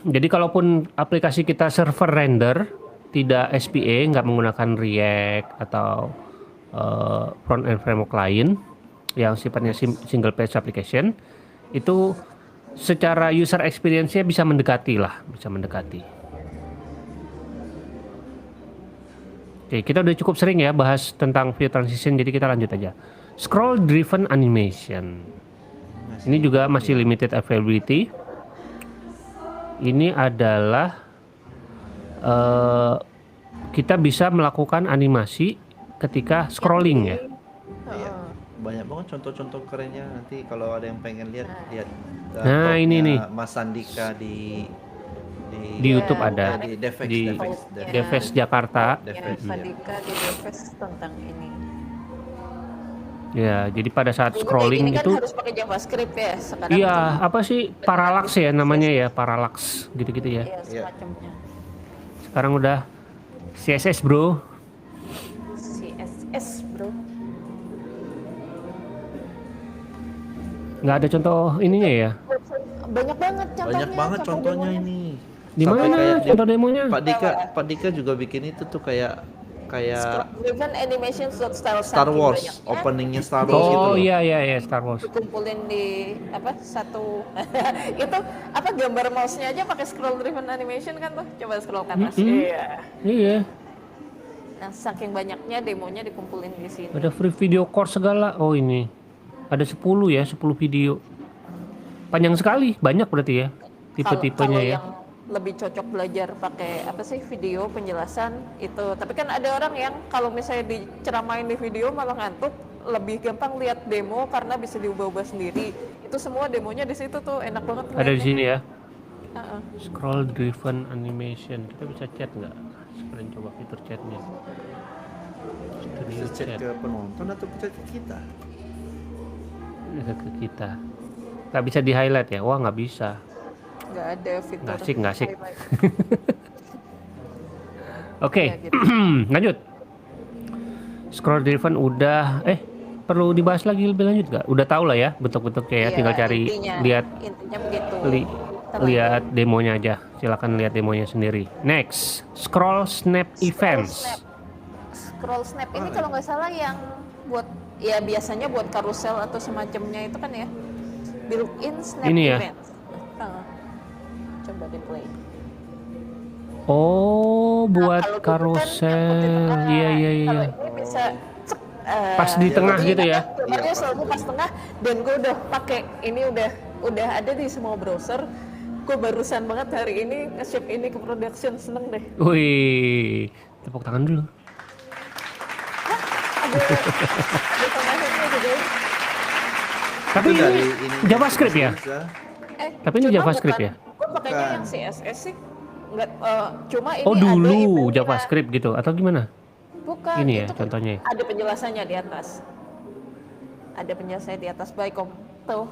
Jadi kalaupun aplikasi kita server render tidak SPA, nggak menggunakan React atau front end framework lain yang sifatnya single page application, itu secara user experience-nya bisa mendekati. Oke, kita udah cukup sering ya bahas tentang view transition, jadi kita lanjut aja. Scroll driven animation. Ini juga masih limited availability. Ini adalah kita bisa melakukan animasi ketika scrolling ya. Iya. Banyak banget contoh-contoh kerennya, nanti kalau ada yang pengen lihat Nah, ini blognya nih. Mas Sandika di Di YouTube ada. di Devex, Di Devex. Deves Jakarta. Devex, Ya, Sadika di Deves tentang ini. Ya, jadi pada saat Dulu kayak scrolling gini kan itu harus pakai JavaScript ya. Sekarang iya, tuh, apa sih parallax ya namanya ya, parallax gitu-gitu ya. ya semacamnya. Sekarang udah CSS, Bro. CSS bro. Nggak ada contoh ininya ya. Banyak banget contohnya. Banyak banget contohnya demonya. ini. Di Sampai mana kayak contoh demonya? Pak Dika juga bikin itu tuh kayak Driven animation style Star saking Wars, banyaknya, openingnya Star Wars gitu Oh loh. iya Star Wars. dikumpulin di satu itu gambar mouse-nya aja pakai scroll driven animation kan tuh. Coba scroll ke atas. Iya. Iya, Nah, saking banyaknya demonya dikumpulin di sini. ada free video course segala. Oh ini. Ada 10 ya, 10 video. Panjang sekali, banyak berarti ya. Tipe-tipenya Kalau ya. yang lebih cocok belajar pakai video penjelasan itu. Tapi kan ada orang yang kalau misalnya diceramain di video malah ngantuk, lebih gampang lihat demo karena bisa diubah-ubah sendiri. Itu semua demonya di situ tuh, enak banget. Ada di sini ya. Uh-uh. Scroll driven animation. Kita bisa chat nggak? Sekalian coba fitur chatnya. Bisa Studio chat chat. ke penonton atau chat ke kita? ke kita. Nggak bisa di highlight ya? Wah nggak bisa. Nggak ada fitur Nggak asik. highlight. Oke, Ya, gitu. lanjut. Scroll driven udah. Perlu dibahas lagi lebih lanjut nggak? Udah tahu lah ya bentuk-bentuknya ya. Iya, Tinggal cari lihat intinya begitu. li- Kita lanjut. lihat demonya aja. Silakan lihat demonya sendiri. Next, scroll snap events. Scroll snap ini kalau nggak salah yang buat ya biasanya buat karusel atau semacamnya itu kan ya built-in snap Ini ya? events. Coba di play. Oh, buat Kalau dulu kan yang putih karusel. tengah. Iya. Kalau ini bisa cek, Pas di tengah jadi gitu ya? gambarnya selalu pas tengah dan gue udah pakai ini udah ada di semua browser. Gue barusan banget hari ini nge-ship ini ke production, seneng deh. Wih, tepuk tangan dulu. Ada tambahannya juga. Tapi Itu dari ini ini JavaScript ya? bisa. Tapi ini Cuma JavaScript bukan- ya? Gue pakainya Bukan. yang CSS sih. Enggak, cuma ini Oh ada dulu eventnya. JavaScript gitu atau gimana? Bukan, Ini ya itu contohnya. ada penjelasannya di atas. Ada penjelasannya di atas by tuh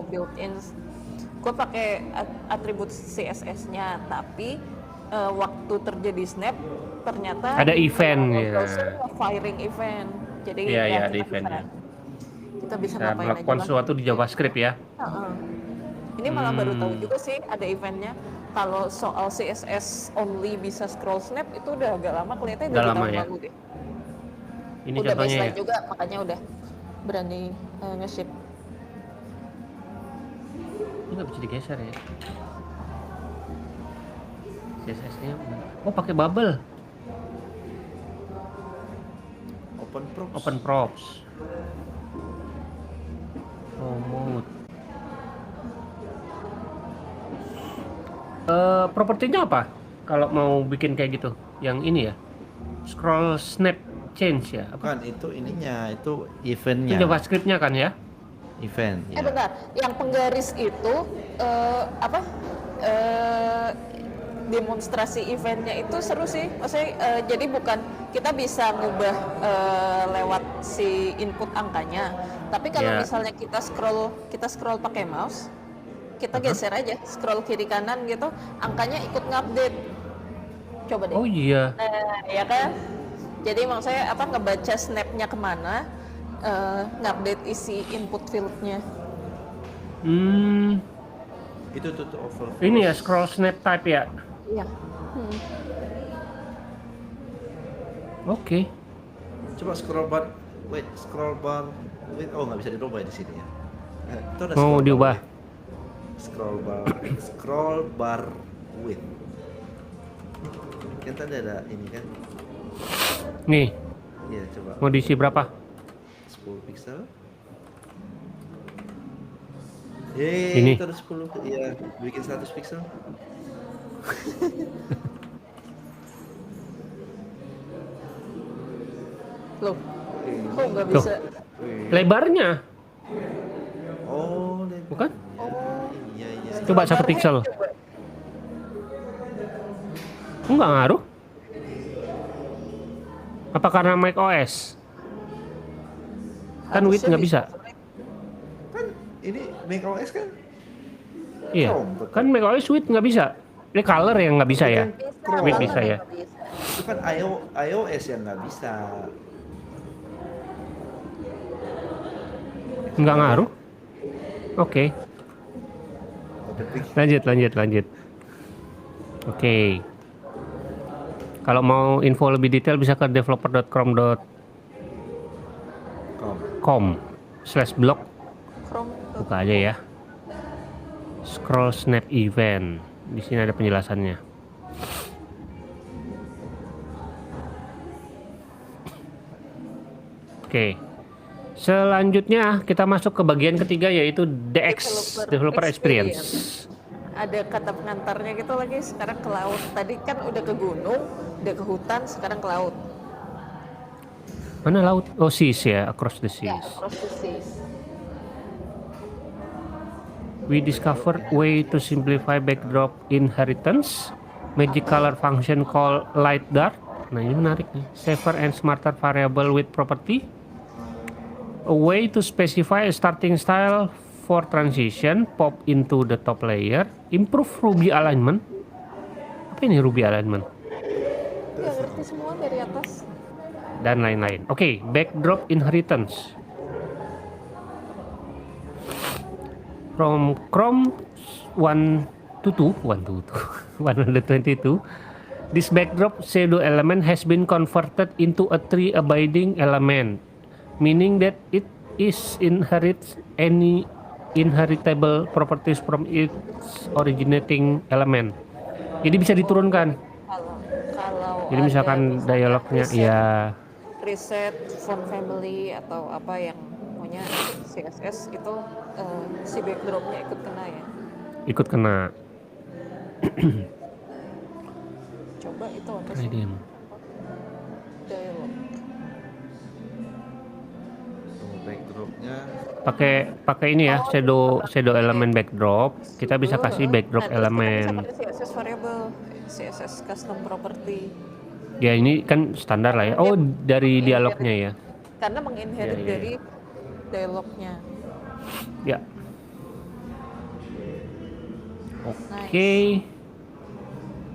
built-in. Gue pakai atribut CSS-nya, tapi waktu terjadi snap ternyata Ada event, ya. browser firing event. Jadi Iya, ya, ada kita eventnya. Kita bisa Bisa ngapain aja melakukan lah. sesuatu di JavaScript ya? Heeh. Ini malah baru tahu Hmm. juga sih ada eventnya. Kalau soal CSS only bisa scroll snap itu udah agak lama, kelihatannya Udah dari lama tahun ya? lalu deh. Ini Udah contohnya ya? baseline juga, makanya udah berani nge-ship. Ini nggak bisa digeser ya? CSS-nya oh pakai bubble, Open props. props. Oh mode. Propertinya apa? Kalau mau bikin kayak gitu, yang ini ya, scroll snap change ya? Apa? Bukan itu ininya, itu Itu eventnya. JavaScript-nya kan ya? Event. Ya. Bentar, yang penggaris itu apa? Demonstrasi eventnya itu seru sih. Maksudnya jadi bukan kita bisa ngubah lewat si input angkanya. Tapi kalau Ya. misalnya kita scroll pakai mouse, kita geser aja scroll kiri kanan gitu, angkanya ikut ngupdate. Coba deh. Oh iya. Nah, ya kan? Jadi maksudnya apa ngebaca snapnya kemana, ngupdate isi input fieldnya. Itu tuh overflow. Ini ya scroll snap type ya? Iya. Oke. Coba scroll bar. Wait, oh nggak bisa dirubah di sini ya. Itu ada Mau scroll bar diubah? width. Scroll bar width. Kan tadi ada ini kan. Nih, Iya, coba mau diisi berapa? 10 pixel. Ini. Itu ada 10. Iya, bikin 100 pixel. Loh, kok nggak Tuh. bisa? Lebarnya, Oh, lebar. bukan? Iya, iya. Coba 1 Lebarnya pixel. coba. Enggak ngaruh. Apa karena Mac OS? Kan width Harusnya nggak bisa. Kan ini macOS kan? Iya. Chrome, betul. Kan Mac OS width nggak bisa. Ini color yang nggak bisa ya. Chrome. Width banget bisa ya. nggak bisa. Itu kan iOS yang nggak bisa. Nggak ngaruh. Oke. Lanjut. Oke. Kalau mau info lebih detail bisa ke developer.chrome.com/blog. Chrome tuh. Buka aja ya. Scroll snap event. Di sini ada penjelasannya. Oke. Selanjutnya kita masuk ke bagian ketiga yaitu DX, Developer Experience. Ada kata pengantarnya gitu lagi, sekarang ke laut. Tadi kan udah ke gunung, udah ke hutan, sekarang ke laut. Mana laut? Oh, seas ya, across the Ya, seas. proses. We discovered way to simplify backdrop inheritance. Magic color function called light dark. Nah ini menarik nih. Safer and smarter variable with property. A way to specify a starting style for transition, pop into the top layer, improve Ruby alignment. Apa ini Ruby alignment? Ya ngerti semua dari atas. Dan lain-lain. Oke, backdrop inheritance. From Chrome 122, this backdrop shadow element has been converted into a tree abiding element, meaning that it is inherits any inheritable properties from its originating element. Jadi bisa diturunkan. Kalau Jadi ada misalkan misalnya dialognya preset, ya preset font family atau apa yang punya CSS itu si backdropnya ikut kena ya. ikut kena. Coba itu apa Try sih? them. Dialog. Backdropnya Pakai ini ya, shadow element backdrop. Kita bisa kasih backdrop Nah, terus kita bisa elemen. pakai CSS variable, CSS custom property. Ya ini kan standar lah ya. Oh, dari dialognya ya. Karena menginherit Iya. dari dialognya. Ya. Oke.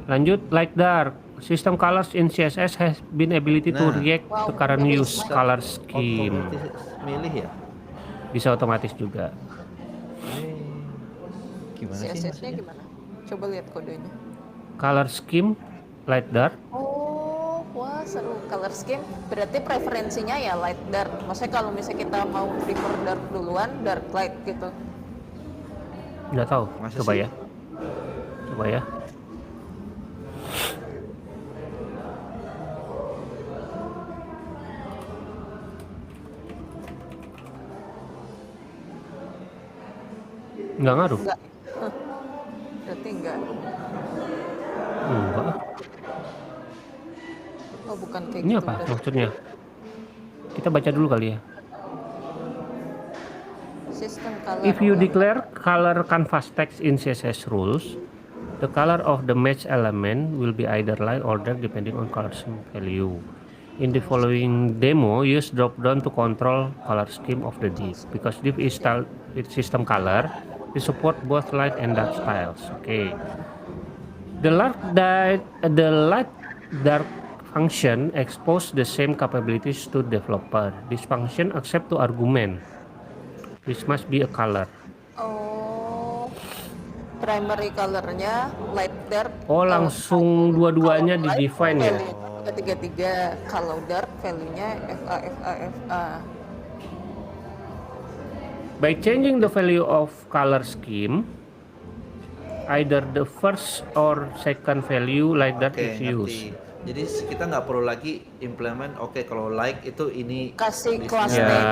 Lanjut, light dark. System colors in CSS has been ability to Nah. react to Wow, current bagus. use color scheme. otomatis milih ya. Bisa otomatis juga. Gimana sih CSS-nya maksudnya? gimana? Coba lihat kodenya. Color scheme light dark. Oh, wah seru. Color scheme berarti preferensinya ya light dark. Maksudnya kalau misalnya kita mau prefer dark duluan, dark light gitu. Nggak tahu. Masa Coba sih? ya. Coba ya. Nggak ngaruh. Enggak. Berarti enggak. Enggak. Oh, bukan kayak Ini gitu. apa berarti. maksudnya? Kita baca dulu kali ya. Sistem color. If you declare color canvas text in CSS rules, the color of the match element will be either light or dark depending on color scheme value. In the following demo, use drop-down to control color scheme of the div. Because div is styled with system color, we support both light and dark styles. Okay. The light dark function expose the same capabilities to developer. This function accept to argument, which must be a color. Oh, primary colornya light dark. Oh, langsung dua-duanya Kalau light, di-define ya? value-nya 333. Kalau dark value-nya FA. By changing the value of color scheme, either the first or second value like that Oke, is used. ngerti. Jadi kita nggak perlu lagi implement. Oke, kalau like itu ini Kasih listnya. class Ya. name,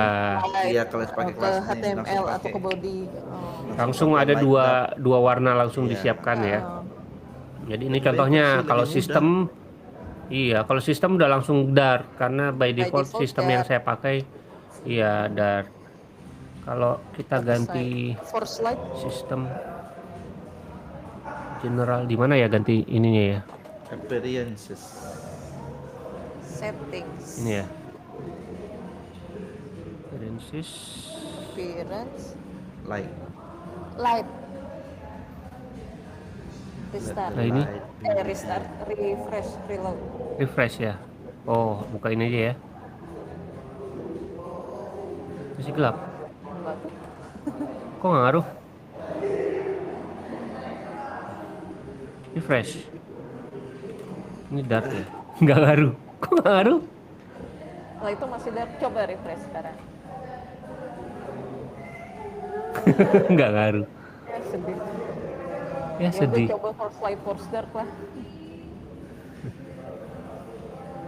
light, Iya, kelas pakai ke class name, HTML langsung atau pakai. ke body. Oh. Langsung ada Light dua warna langsung Iya. disiapkan ya. Oh. Jadi ini Lebih contohnya bagus sih, kalau lebih sistem, iya kalau sistem udah langsung dark karena by default default sistem yang dark. saya pakai, iya dark. Kalau kita ganti Force light. sistem general di mana ya ganti ininya ya? Appearances. Settings. Ini ya. Appearances. Appearance. Like. Light. Restart. Nah, ini Restart. Refresh. Reload. refresh ya. Oh, buka ini aja ya. Masih gelap. Enggak tuh. Kok nggak ngaruh? Refresh. Ini dark ya. Nggak ngaruh. Kok nggak ngaruh? Lah itu masih dark. Coba refresh sekarang. Nggak ngaruh. Ya sedih. Ya Ya udah sedih. coba force light, force dark lah.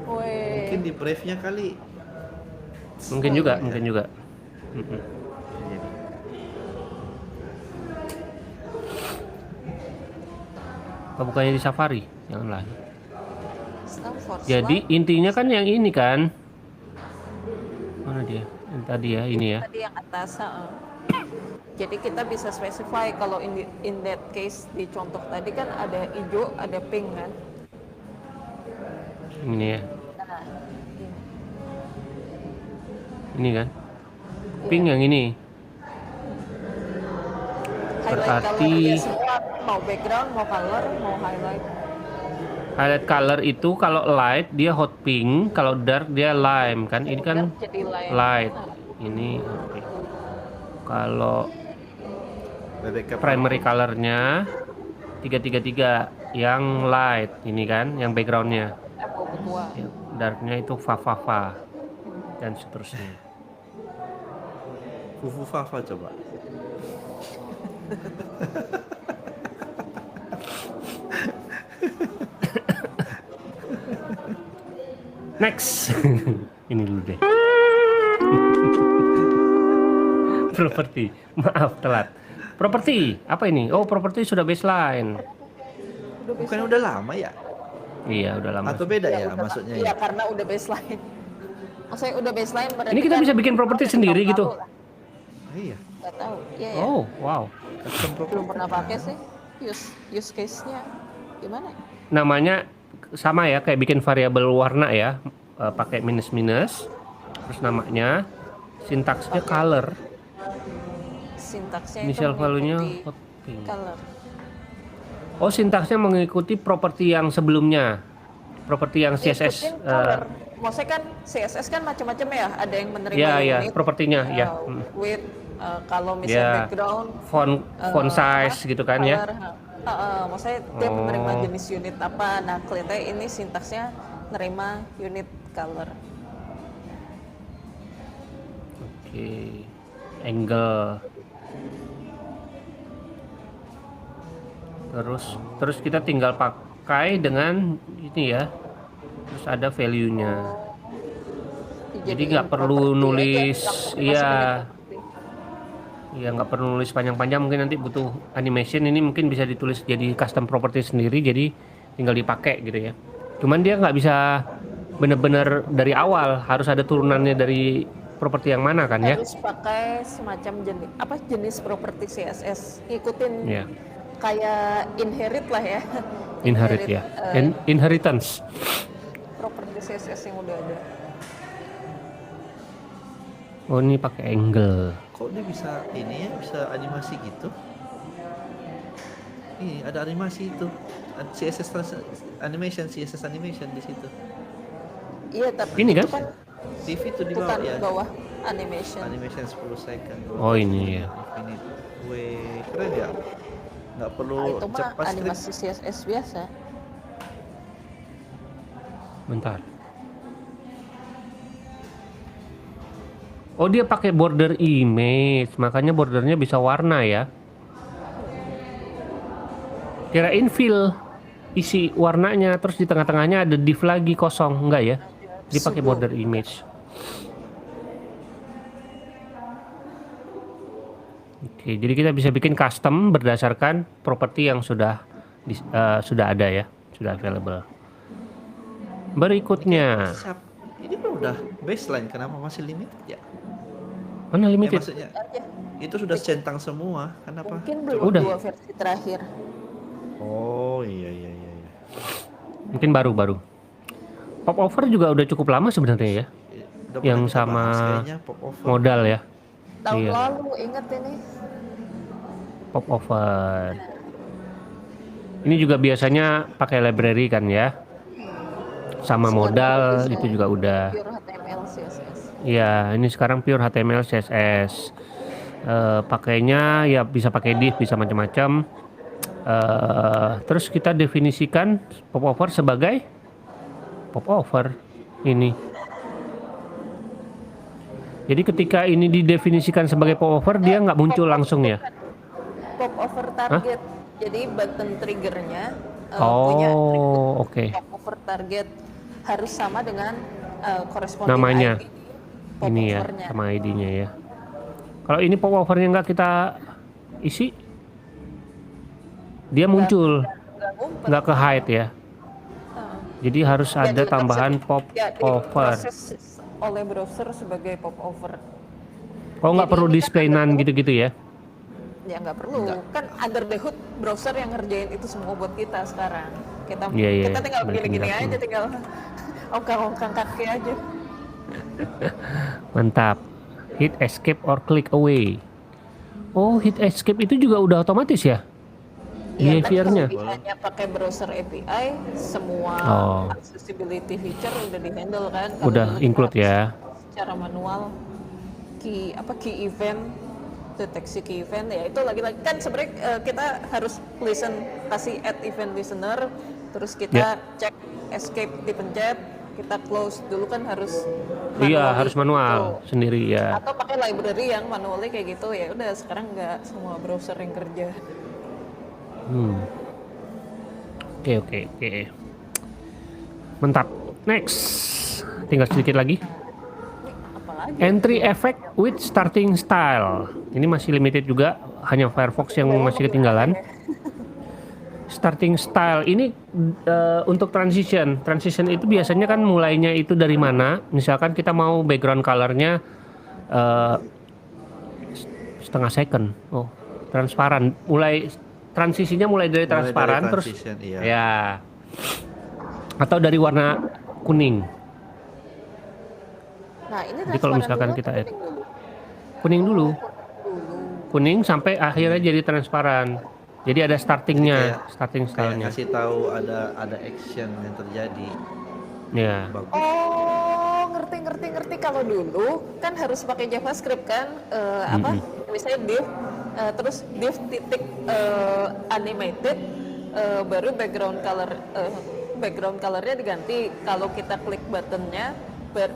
Weh. Mungkin di brave-nya kali. Mungkin juga, mungkin juga. Mm-mm. Jadi, Apa bukannya di Safari? Janganlah. Stop force Jadi light. intinya kan yang ini kan. Mana dia? Yang tadi ya, ini ya. Tadi yang atas. Jadi kita bisa specify kalau in that case di contoh tadi kan ada hijau, ada pink kan. Ini ya. Nah, ini. Ini kan. pink yang ini. Highlight Berarti color dia semua, mau background, mau color, mau highlight. highlight color itu kalau light dia hot pink, kalau dark dia lime kan. Ini kan Dark jadi light. Ini hot pink. Kalau Bebek primary colornya 333 yang light ini kan, yang backgroundnya. abu tua. Yang darknya itu fa dan seterusnya. Fufu Fafa coba. Next. Ini dulu deh. Properti. Maaf telat. Properti. Apa ini? Oh, properti sudah baseline. Udah Bukan baseline. udah lama ya? Iya, udah lama. Atau beda ya udah- maksudnya Iya, ya? karena udah baseline. Maksudnya udah baseline berarti Ini kita kan bisa bikin properti tahun sendiri lalu gitu? lah. Iya. Nggak tahu. Iya ya. Oh, wow. Custom Belum property. pernah pakai sih. Use case-nya gimana ya? Namanya sama ya, kayak bikin variabel warna ya. Pakai minus-minus. Terus namanya sintaksnya color. Sintaksnya Initial itu value-nya mengikuti hot pink. color. Oh, sintaksnya mengikuti properti yang sebelumnya. Properti yang CSS. Ikutin color. Maksudnya kan CSS kan macam-macam ya. Ada yang menerima Ya, ya, unit, propertinya ya. width, kalau misalnya Ya. background, Font size gitu kan ya. color, maksudnya dia menerima Oh. jenis unit apa. Nah, kelihatannya ini sintaksnya nerima unit color. Oke. Angle. Terus kita tinggal pakai dengan ini ya. Terus ada value-nya. Jadi nggak perlu properti nulis, aja, nggak iya. masuk unit properti. Ya nggak perlu nulis panjang-panjang, mungkin nanti butuh animation, ini mungkin bisa ditulis jadi custom property sendiri, jadi tinggal dipakai gitu ya. Cuman dia nggak bisa bener-bener dari awal, harus ada turunannya dari properti yang mana kan ya. Harus pakai semacam jenis properti CSS. Ikutin Ya, kayak inherit lah ya. inherit ya. Inheritance. Properti CSS yang udah ada. Oh, ini pakai angle. Kok dia bisa ini ya, bisa animasi gitu? Ini ada animasi itu. CSS animation, CSS animation di situ. Iya, tapi Ini itu kan? TV itu di bukan bawah ya. bawah animation. Animation 10 second. Oh, ini ya. Infinite. Weh, keren ya. Nggak perlu Nah, itu mah cepat script. animasi CSS biasa. Bentar. Oh, dia pakai border image, makanya bordernya bisa warna ya. Kirain fill isi warnanya, terus di tengah-tengahnya ada div lagi kosong, enggak ya? Dia pakai Sudo. border image. Oke, jadi kita bisa bikin custom berdasarkan properti yang sudah ada ya, sudah available. Berikutnya, Siap. Ini kan udah baseline, kenapa masih limited ya? mana Ya limited? maksudnya Aja. itu sudah centang semua, kenapa? Mungkin belum Udah. 2 versi terakhir. Oh iya iya iya. iya. Mungkin baru-baru. Pop over juga udah cukup lama sebenarnya ya, Udah yang pernah kita sama bahas kayaknya pop over. modal ya. Tahun Iya. lalu inget ini. Pop over. Ini juga biasanya pakai library kan ya. Sama Sekarang modal bisa itu juga udah. pure HTML CSS. Iya, ini sekarang pure HTML CSS. Pakainya ya bisa pakai div, bisa macam-macam. Terus kita definisikan pop over sebagai pop over ini. Jadi ketika ini didefinisikan sebagai pop over, dia nggak muncul langsung ya. Pop over target. Jadi button triggernya punya Oh, oke. pop over target harus sama dengan corresponding Namanya. ID pop Ini ya, overnya. sama ID-nya ya. Kalau ini pop overnya nggak kita isi, dia muncul, Nggak ngumpet. nggak ke hide ya. Jadi harus Ya, ada di- tambahan pop ya, over. diproses oleh browser sebagai pop over. Oh, nggak Jadi perlu ini kan display ada none tuh- gitu-gitu ya? Ya nggak perlu. Kan under the hood browser yang ngerjain itu semua buat kita sekarang. Kita Iya, iya, kita tinggal benar, gini-gini tinggal. aja, tinggal ongkang-ongkang kaki aja. Mantap. Hit escape or click away. Oh, hit escape itu juga udah otomatis ya? Iya, kan Behavior-nya. kelebihannya pakai browser API, semua Oh. accessibility feature udah di-handle kan. Kalau Udah dulu kita include harus ya. secara manual key event, deteksi key event ya itu lagi-lagi kan sebenarnya kita harus kasih add event listener, terus kita cek escape dipencet, kita close dulu kan harus Iya, manually harus manual gitu. sendiri ya. Atau pakai library yang manually kayak gitu ya udah sekarang nggak semua browser yang kerja. Oke. Mantap. Next. Tinggal sedikit lagi. Apalagi Entry effect with starting style. Ini masih limited juga, hanya Firefox yang masih ketinggalan. Starting style ini untuk transition. Transition itu biasanya kan mulainya itu dari mana? Misalkan kita mau background colornya setengah second. Oh, transparan. Transisinya mulai dari transparan terus transition, iya. ya. Atau dari warna kuning. Nah, ini Jadi kalau misalkan transparan kita dulu add atau kuning dulu? kuning dulu, Dulu. kuning sampai akhirnya jadi transparan. Jadi ada startingnya, starting Kayak stylenya. ngasih tahu ada action yang terjadi. Ya. Bagus. Oh, ngerti. Kalau dulu kan harus pakai JavaScript kan, misalnya div, terus div titik animated, baru background colornya diganti. Kalau kita klik buttonnya,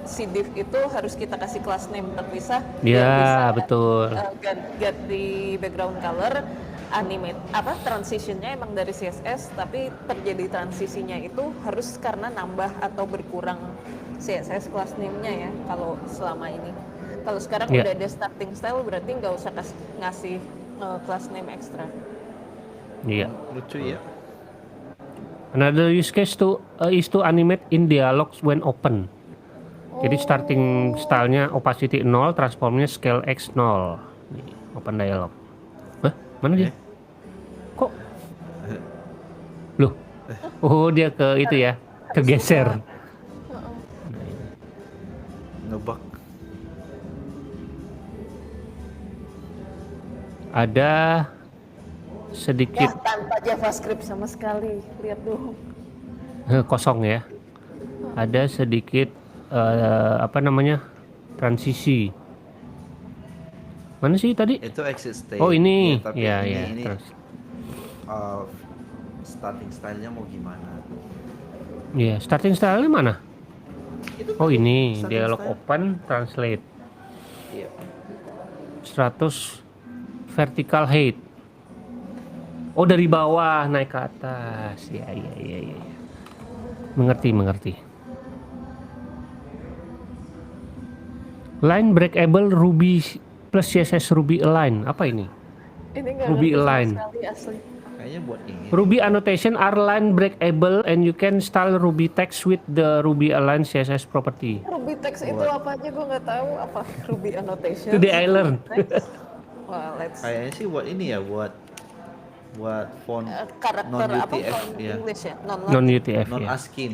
si div itu harus kita kasih class name terpisah. biar Ya, bisa, betul. ganti background color. Transitionnya emang dari CSS, tapi terjadi transisinya itu harus karena nambah atau berkurang CSS class name-nya ya kalau selama ini. Kalau sekarang Yeah. udah ada starting style berarti nggak usah ngasih class name ekstra. Iya. Lucu ya. Another use case is to animate in dialogues when open. Jadi starting stylenya opacity 0, transformnya scale x 0. Nih, open dialog. Hah? Mana dia? Kok? Loh. Oh, dia ke itu ya. Kegeser. Ngebug. Ada Ya, sedikit tanpa JavaScript sama sekali. Lihat dong. kosong ya. Ada sedikit transisi. Mana sih tadi? Itu exit state. Oh ini, tapi ya. ini Terus, starting style-nya mau gimana? ya starting style-nya mana? Oh ini, starting dialog style. open, translate. Iya. 100 vertical height. Oh dari bawah naik ke atas. Ya. Mengerti. Line breakable Ruby plus CSS Ruby align. Apa ini? Ini nggak Ruby ngerti sama align. sekali asli. Kayaknya buat ini. Ruby annotation are line breakable and you can style Ruby text with the Ruby align CSS property. Ruby text itu apa aja gue nggak tahu. Apa Ruby annotation? Today I learned. Wah, let's Kayaknya sih buat ini ya, buat font karakter non apa UTF font ya. English ya? Non UTF Non ya. ASCII.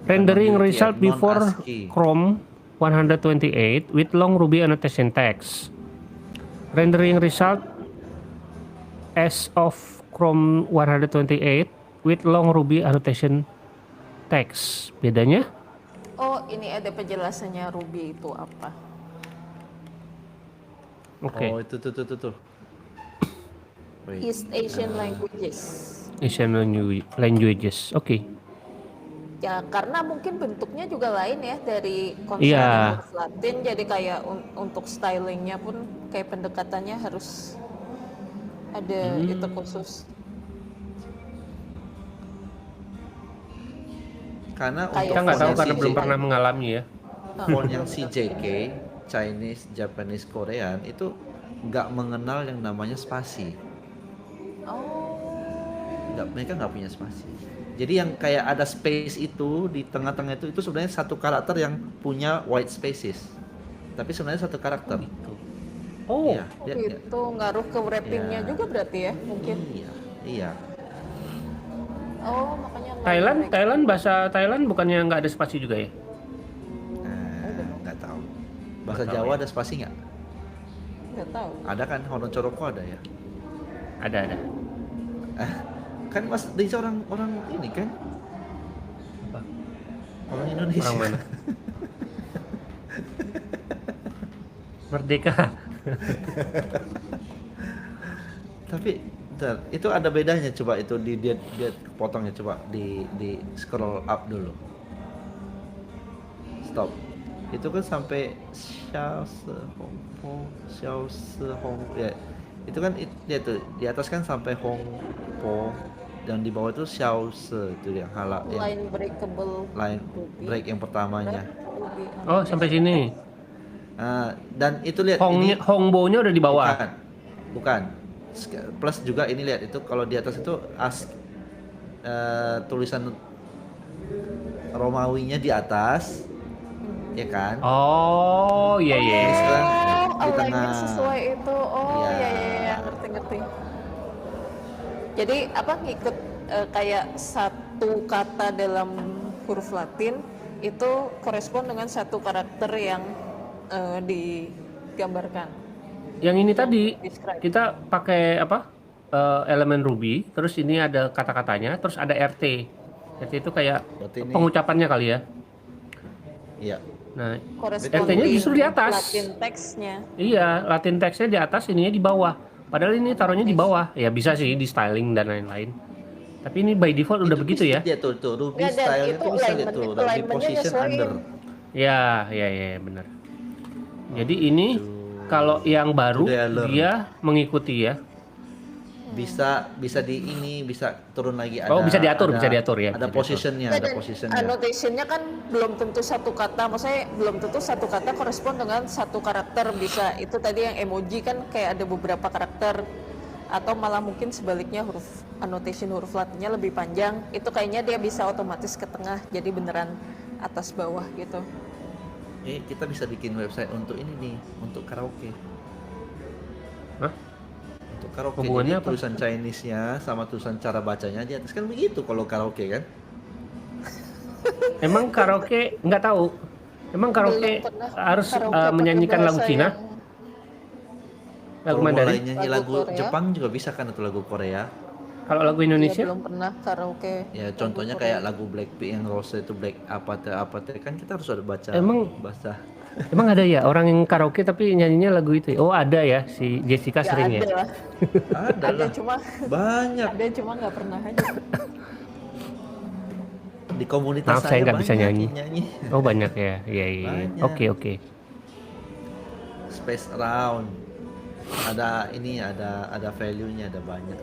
Rendering Non-UTF, result before non-ASCII. Chrome 128 with long Ruby annotation text. Rendering result as of Chrome 128 with long Ruby annotation text. Bedanya? Oh, ini ada penjelasannya Ruby itu apa? Oke. Oh, itu tuh. Wait. East Asian languages. Asian languages. Oke. Ya, karena mungkin bentuknya juga lain ya dari konsep Iya. Latin, jadi kayak untuk stylingnya pun kayak pendekatannya harus ada itu khusus. Karena Kayak Kita nggak tahu font karena yang belum CJK. pernah mengalami ya. font yang CJK, Chinese, Japanese, Korean itu nggak mengenal yang namanya spasi. Oh, Mereka nggak punya spasi. Jadi yang kayak ada space itu di tengah-tengah itu sebenarnya satu karakter yang punya white spaces. Tapi sebenarnya satu karakter. Oh. Iya, itu ngaruh ke wrappingnya Ya. juga berarti ya mungkin. Iya. Oh, makanya Thailand bahasa Thailand bukannya nggak ada spasi juga ya? Bahasa Nggak tahu Jawa ya. ada spasi nggak? Nggak tahu. Ada kan, Honocoroko ada ya. Ada. Kan Mas Deza orang ini kan, Apa? orang Indonesia. Orang mana? Merdeka. Tapi bentar, itu ada bedanya, coba itu dia potongnya, coba di scroll up dulu. Stop. Itu kan sampai Xiao Se Hong Po, Xiao Se Hong ya. Itu kan dia tuh di atas kan sampai Hong Po, dan di bawah itu Xiao Se itu yang halak yang Line breakable line ruby. break yang pertamanya. Ruby. Oh, sampai sini. Dan itu lihat ini Hongbo-nya udah di bawah. bukan. Plus juga ini lihat itu kalau di atas itu tulisan Romawinya di atas, ya kan? Oh, iya iya. Ini sekarang di alignment tengah. sesuai itu. Oh, Iya. iya, ngerti. Jadi apa ngikut kayak satu kata dalam huruf Latin itu korespon dengan satu karakter yang digambarkan. Yang ini tadi Describe. kita pakai apa? Elemen Ruby, terus ini ada kata-katanya, terus ada RT. RT itu kayak Berarti ini- pengucapannya kali ya. Iya. Nah, Corresponding RT-nya justru di atas. Latin teksnya. iya, Latin teksnya di atas, ininya di bawah. Padahal ini taruhnya di bawah. Ya bisa sih di styling dan lain-lain. Tapi ini by default udah Itu begitu bisa ya. dia tuh Ruby Nggak, dan style itu itu bisa lihat tuh di alignment-nya position nyesuaiin. under. Ya, benar. Jadi ini kalau yang baru Itu dia learn. dia mengikuti ya. Bisa di ini bisa turun lagi, Oh, bisa diatur ya, Ada bisa diatur. positionnya, Nggak, ada dan positionnya. annotation-nya kan belum tentu satu kata, maksudnya belum tentu satu kata korespon dengan satu karakter. Bisa itu tadi yang emoji kan kayak ada beberapa karakter, atau malah mungkin sebaliknya annotation huruf Latinnya lebih panjang, itu kayaknya dia bisa otomatis ke tengah jadi beneran atas bawah gitu. Kita bisa bikin website untuk ini nih, untuk karaoke. Hah? Untuk karaoke. Hubungannya Jadi apa? tulisan Chinese-nya sama tulisan cara bacanya di atas kan begitu kalau karaoke kan? Emang karaoke nggak tahu. Emang karaoke Belum pernah harus karaoke pakai menyanyikan lagu bahasa Cina, yang- lagu Kalau mulai Mandarin. nyanyi Lagu lagu Korea. Jepang juga bisa kan, atau lagu Korea. Kalau lagu Iya, Indonesia, belum pernah karaoke. Ya lagu contohnya Korea. kayak lagu Blackpink yang Rose itu Black apa teh kan kita harus ada baca Emang- bahasa. emang ada ya orang yang karaoke tapi nyanyinya lagu itu? Oh ada ya, si Jessica Ya, sering ada ya. lah. Ada Ada lah. cuma Banyak nggak pernah aja. di komunitas Maaf, saya nggak bisa banyak nyanyi. yang nyanyi. Oh banyak ya, iya. Banyak. Oke. Space Around. Ada ini, ada value-nya, ada banyak.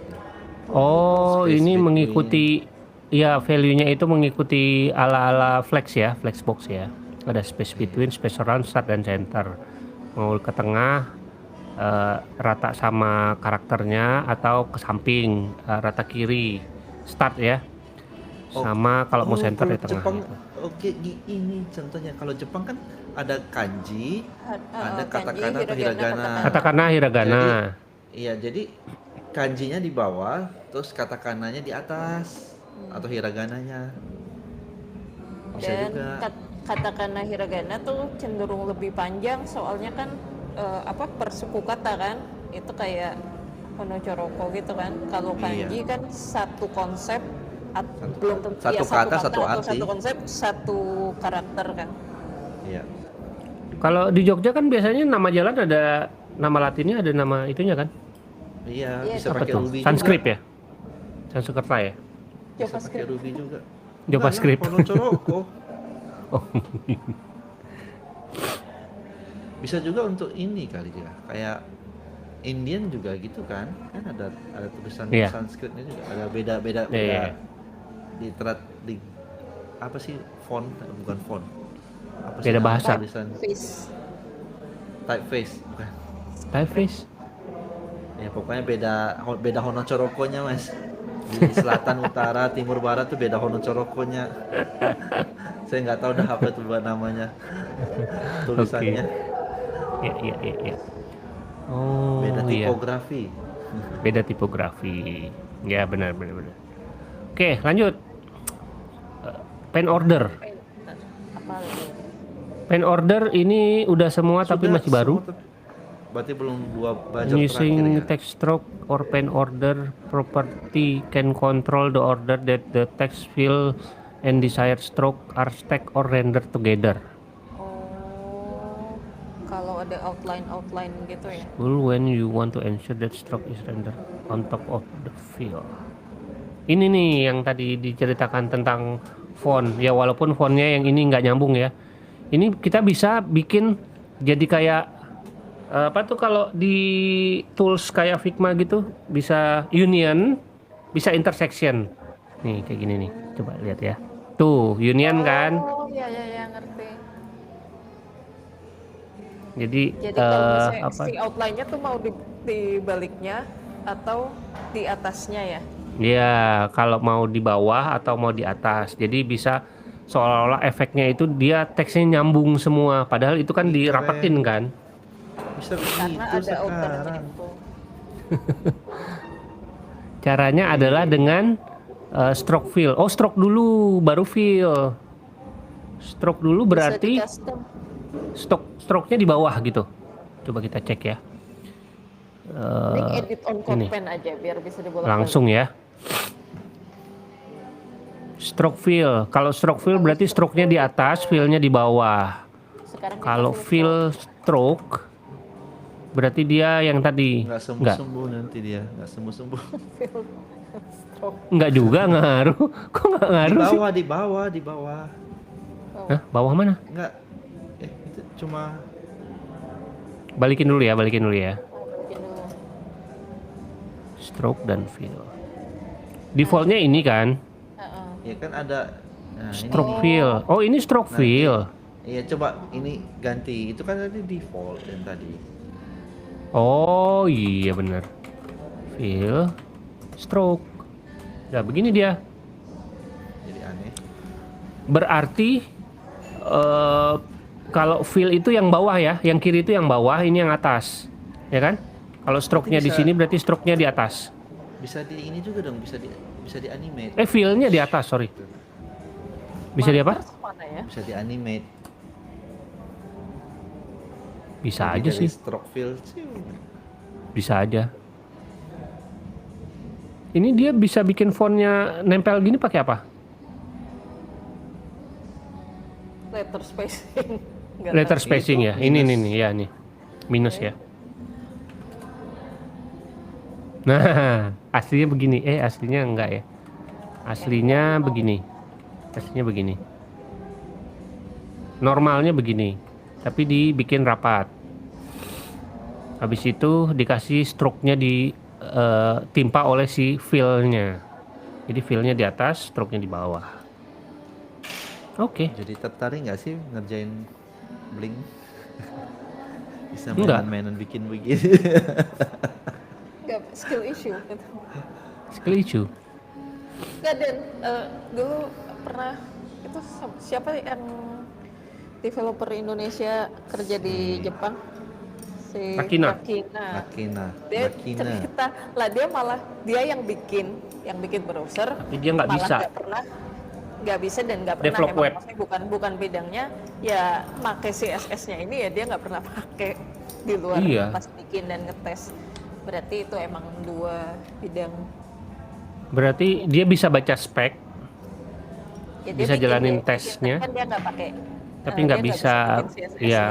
Oh, Space ini Between. mengikuti, ya value-nya itu mengikuti ala-ala Flex ya, Flexbox ya. Ada space between, space around, start dan center. Mau ke tengah, rata sama karakternya, atau ke samping, rata kiri, start ya. Oh, Sama kalau mau center kalau di tengah. Jepang, gitu. oke, ini contohnya kalau Jepang kan ada kanji, ada Kanji, katakana atau hiragana, hiragana. Katakana, hiragana. Iya, jadi kanjinya di bawah, terus katakananya di atas atau hiragananya. Bisa Dan juga. katakana hiragana tuh cenderung lebih panjang soalnya kan per suku kata kan itu kayak honocoroko gitu kan. Kalau kanji kan satu konsep belum tentu satu kata, satu atau arti. satu konsep satu karakter kan. Iya. Kalau di Jogja kan biasanya nama jalan ada nama Latinnya, ada nama itunya kan? Iya, Iya, bisa Apa pakai tuh? Ruby Sanskrit juga. ya? Sanskerta ya? Bisa pakai JavaScript. Ruby juga. JavaScript. Honocoroko. Oh, Bisa juga untuk ini kali ya. Kayak Indian juga gitu kan? Kan ada tulisan Iya. Sanskritnya juga. Ada beda Iya. di apa sih font, bukan font. Apa Beda nama bahasa. tulisan Face. typeface, bukan. typeface. Ya pokoknya beda Honocorokonya Mas. Di selatan, utara, timur, barat tuh beda Honocorokonya. Saya nggak tahu dah apa itu buat namanya. Tulisannya Iya. Oh, beda iya. tipografi. Beda tipografi. Ya, benar. Oke, lanjut. Pen order. Apa lagi? Pen order ini udah semua tapi Sudah masih baru. semua berarti belum 2 buzzer terakhir Using ya. text stroke or pen order property can control the order that the text fill and desired stroke are stacked or rendered together. Oh, kalau ada outline gitu ya. When you want to ensure that stroke is rendered on top of the fill. Ini nih yang tadi diceritakan tentang font. Ya walaupun fontnya yang ini nggak nyambung ya. Ini kita bisa bikin jadi kayak apa tuh kalau di tools kayak Figma gitu bisa union, bisa intersection. Nih kayak gini nih. Coba lihat ya. Tuh union kan. Oh, iya ngerti. Jadi Kalau misalnya apa? si outline-nya tuh mau di baliknya atau di atasnya ya? Ya, kalau mau di bawah atau mau di atas. Jadi bisa seolah-olah efeknya itu dia teksnya nyambung semua. Padahal itu kan dirapetin kan. Bisa Karena begitu ada outline sekarang. itu. Caranya adalah dengan stroke fill. Oh, stroke dulu baru fill. Stroke dulu berarti Bisa di-custom. stroke-nya di bawah gitu. Coba kita cek ya. Link edit on code ini. pen aja biar bisa dibolak Langsung ya. Stroke fill. Kalau stroke fill berarti stroke-nya di atas, fill-nya di bawah. Sekarang kita Kalau fill stroke berarti dia yang tadi Nggak sembuh-sembuh nanti dia, nggak sembuh-sembuh. fill stroke. Enggak juga ngaruh. Kok nggak Di ngaruh sih? bawah, di bawah, di bawah. Hah? Bawah mana? Enggak. Itu cuma Balikin dulu ya. Bikin dulu. Stroke dan fill. Defaultnya ini kan, ya kan ada. Nah, stroke ini. fill. Oh ini stroke Nanti. fill. Iya, coba ini ganti. Itu kan tadi default yang tadi. Oh iya bener. Fill, stroke. Nah begini dia. Jadi aneh. Berarti kalau fill itu yang bawah ya, yang kiri itu yang bawah, ini yang atas, ya kan? Kalau stroke-nya di bisa- sini berarti stroke-nya di atas. Bisa di ini juga dong, bisa di animate. Fill-nya di atas, sorry. Bisa di apa? Markers mana ya? Bisa di animate. Bisa Jadi aja dari sih, stroke fill. bisa aja. Ini dia bisa bikin fontnya nempel gini pakai apa? Letter spacing. Nggak Letter tahu. spacing ya. Ini minus. nih ya nih. Minus ya. Nah, aslinya begini. Aslinya enggak ya. Aslinya begini. Aslinya begini. Normalnya begini. Tapi dibikin rapat. Habis itu dikasih stroke-nya ditimpa oleh si fill-nya. Jadi fill-nya di atas, stroke-nya di bawah. Oke. Jadi tertarik nggak sih ngerjain Blink? Bisa Enggak. mainan-mainan bikin begini. Nggak, skill issue gitu. Skill issue. Nggak, dan dulu pernah itu siapa yang developer Indonesia kerja di Jepang, si Makina. Makina. Dia Makina. cerita lah, dia yang bikin browser, Tapi dia nggak malah bisa. nggak bisa dan nggak pernah, Develop emang web. maksudnya bukan bidangnya ya, pakai CSS-nya ini ya dia nggak pernah pakai di luar Iya. pas bikin dan ngetes. Berarti itu emang dua bidang. Berarti dia bisa baca spek, Ya, dia bisa bikin jalanin deh, tesnya. kan dia nggak pakai, tapi dia nggak bisa, bikin CSS-nya.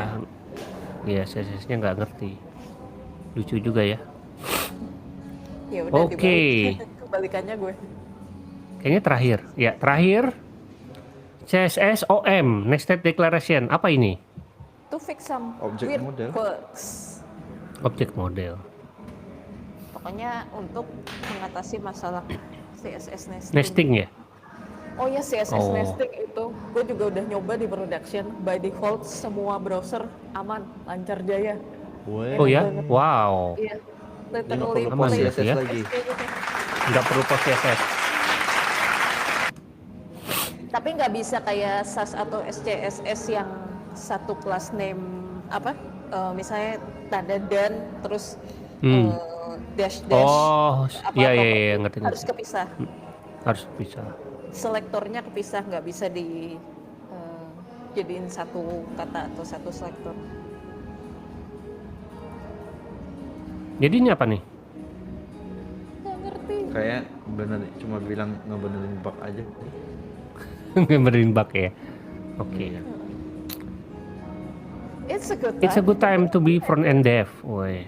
ya CSS-nya nggak ngerti. Lucu juga ya. Ya udah Oke. dibalik. Kebalikannya gue. Kayaknya terakhir. Ya, terakhir CSS OM, Nested Declaration. Apa ini? To fix some Object weird model. bugs. Object model. Pokoknya untuk mengatasi masalah CSS nesting. Nesting ya? Oh ya, CSS Oh. nesting itu gue juga udah nyoba di production. By default semua browser aman, lancar jaya. Weh. Oh ya? Wow. Iya, Dia nggak literally perlu Aman post gitu CSS ya. lagi. kayak gitu. Nggak perlu post CSS. Tapi nggak bisa kayak SAS atau SCSS yang satu class name apa? Misalnya tanda dan terus dash dash. Oh, iya iya iya, itu ngerti harus ngerti. kepisah. Harus bisa. Selektornya kepisah, nggak bisa jadiin satu kata atau satu selektor. Jadinya apa nih? Nggak ngerti. Kayak bener cuma bilang ngebenerin bug aja. Ngebenerin bug ya. Oke. Iya. It's a good time. It's a good time to be front end dev. Woi.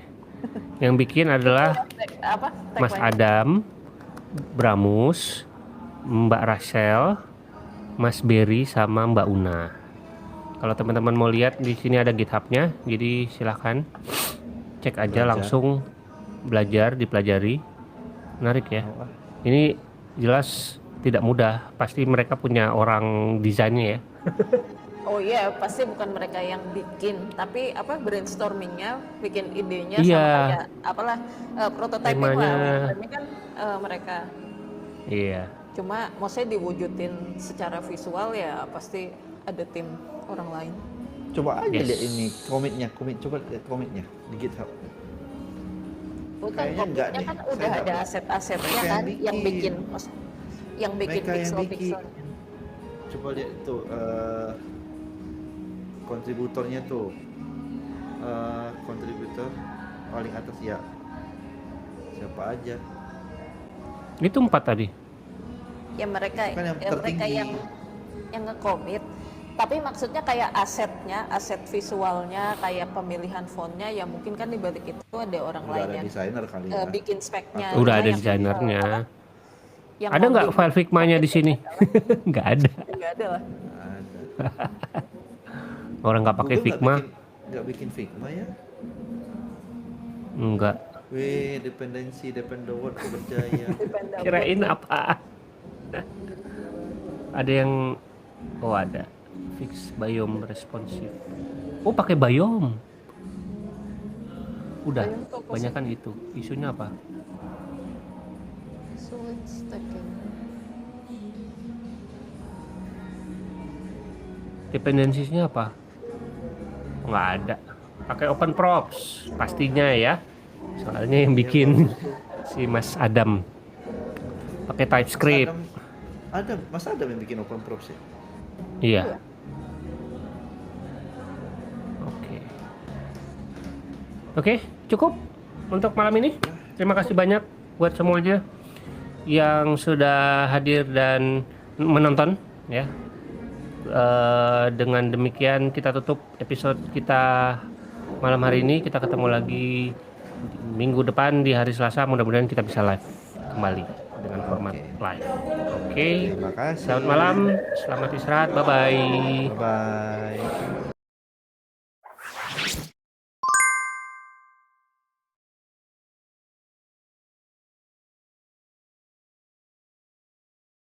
Yang bikin adalah Apa? Mas Tagline. Adam, Bramus, Mbak Rachel, Mas Berry sama Mbak Una. Kalau teman-teman mau lihat di sini ada GitHub-nya, jadi silahkan cek aja Belajar. langsung belajar, dipelajari. Menarik ya. Oh, ah. Ini jelas tidak mudah. Pasti mereka punya orang desainnya ya. Oh iya, pasti bukan mereka yang bikin, tapi apa brainstormingnya, bikin idenya Iya. sama kayak apalah prototyping lah. Temanya. Ini kan mereka. Iya. Cuma maksudnya diwujudin secara visual ya pasti ada tim orang lain. Coba aja Yes. lihat ini coba lihat komitnya di GitHub. Bukan Kayaknya enggak komiknya deh, kan saya udah enggak ada lihat. aset-asetnya Mereka kan yang yang bikin bikin. yang bikin Mereka yang bikin. pixel-pixel. Coba lihat itu kontributornya tuh. Kontributor paling atas ya. Siapa aja? Itu 4 tadi. Ya mereka Itu kan yang ya mereka tertinggi. yang nge-commit. Tapi maksudnya kayak asetnya, aset visualnya, kayak pemilihan fontnya ya mungkin kan di balik itu ada orang Udah lain ada yang desainer kali ya. bikin speknya. Udah Cuma ada yang, desainernya. yang Ada nggak modding- file Figma-nya di sini? Nggak ada. Nggak ada lah. Ada. Orang nggak pakai Google Figma. nggak bikin Figma ya? Enggak. Wih, dependensi dependent berjaya. Dependable. Kirain apa? Ada yang ada fix biome responsive. Oh, pakai biome. Udah, Biome tuh apa banyak sih? kan itu. Isunya apa? Solid stacking. Dependensinya apa? Nggak ada. Pakai open props pastinya ya. Soalnya yang bikin si Mas Adam. Pakai TypeScript. Mas Adam yang bikin open props ya? Iya. Oke. Oke, cukup untuk malam ini. Terima kasih banyak buat semuanya yang sudah hadir dan menonton ya. Dengan demikian kita tutup episode kita malam hari ini. Kita ketemu lagi minggu depan di hari Selasa. Mudah-mudahan kita bisa live kembali dengan format live. Oke. Terima kasih. Selamat malam, selamat istirahat, bye bye. Bye.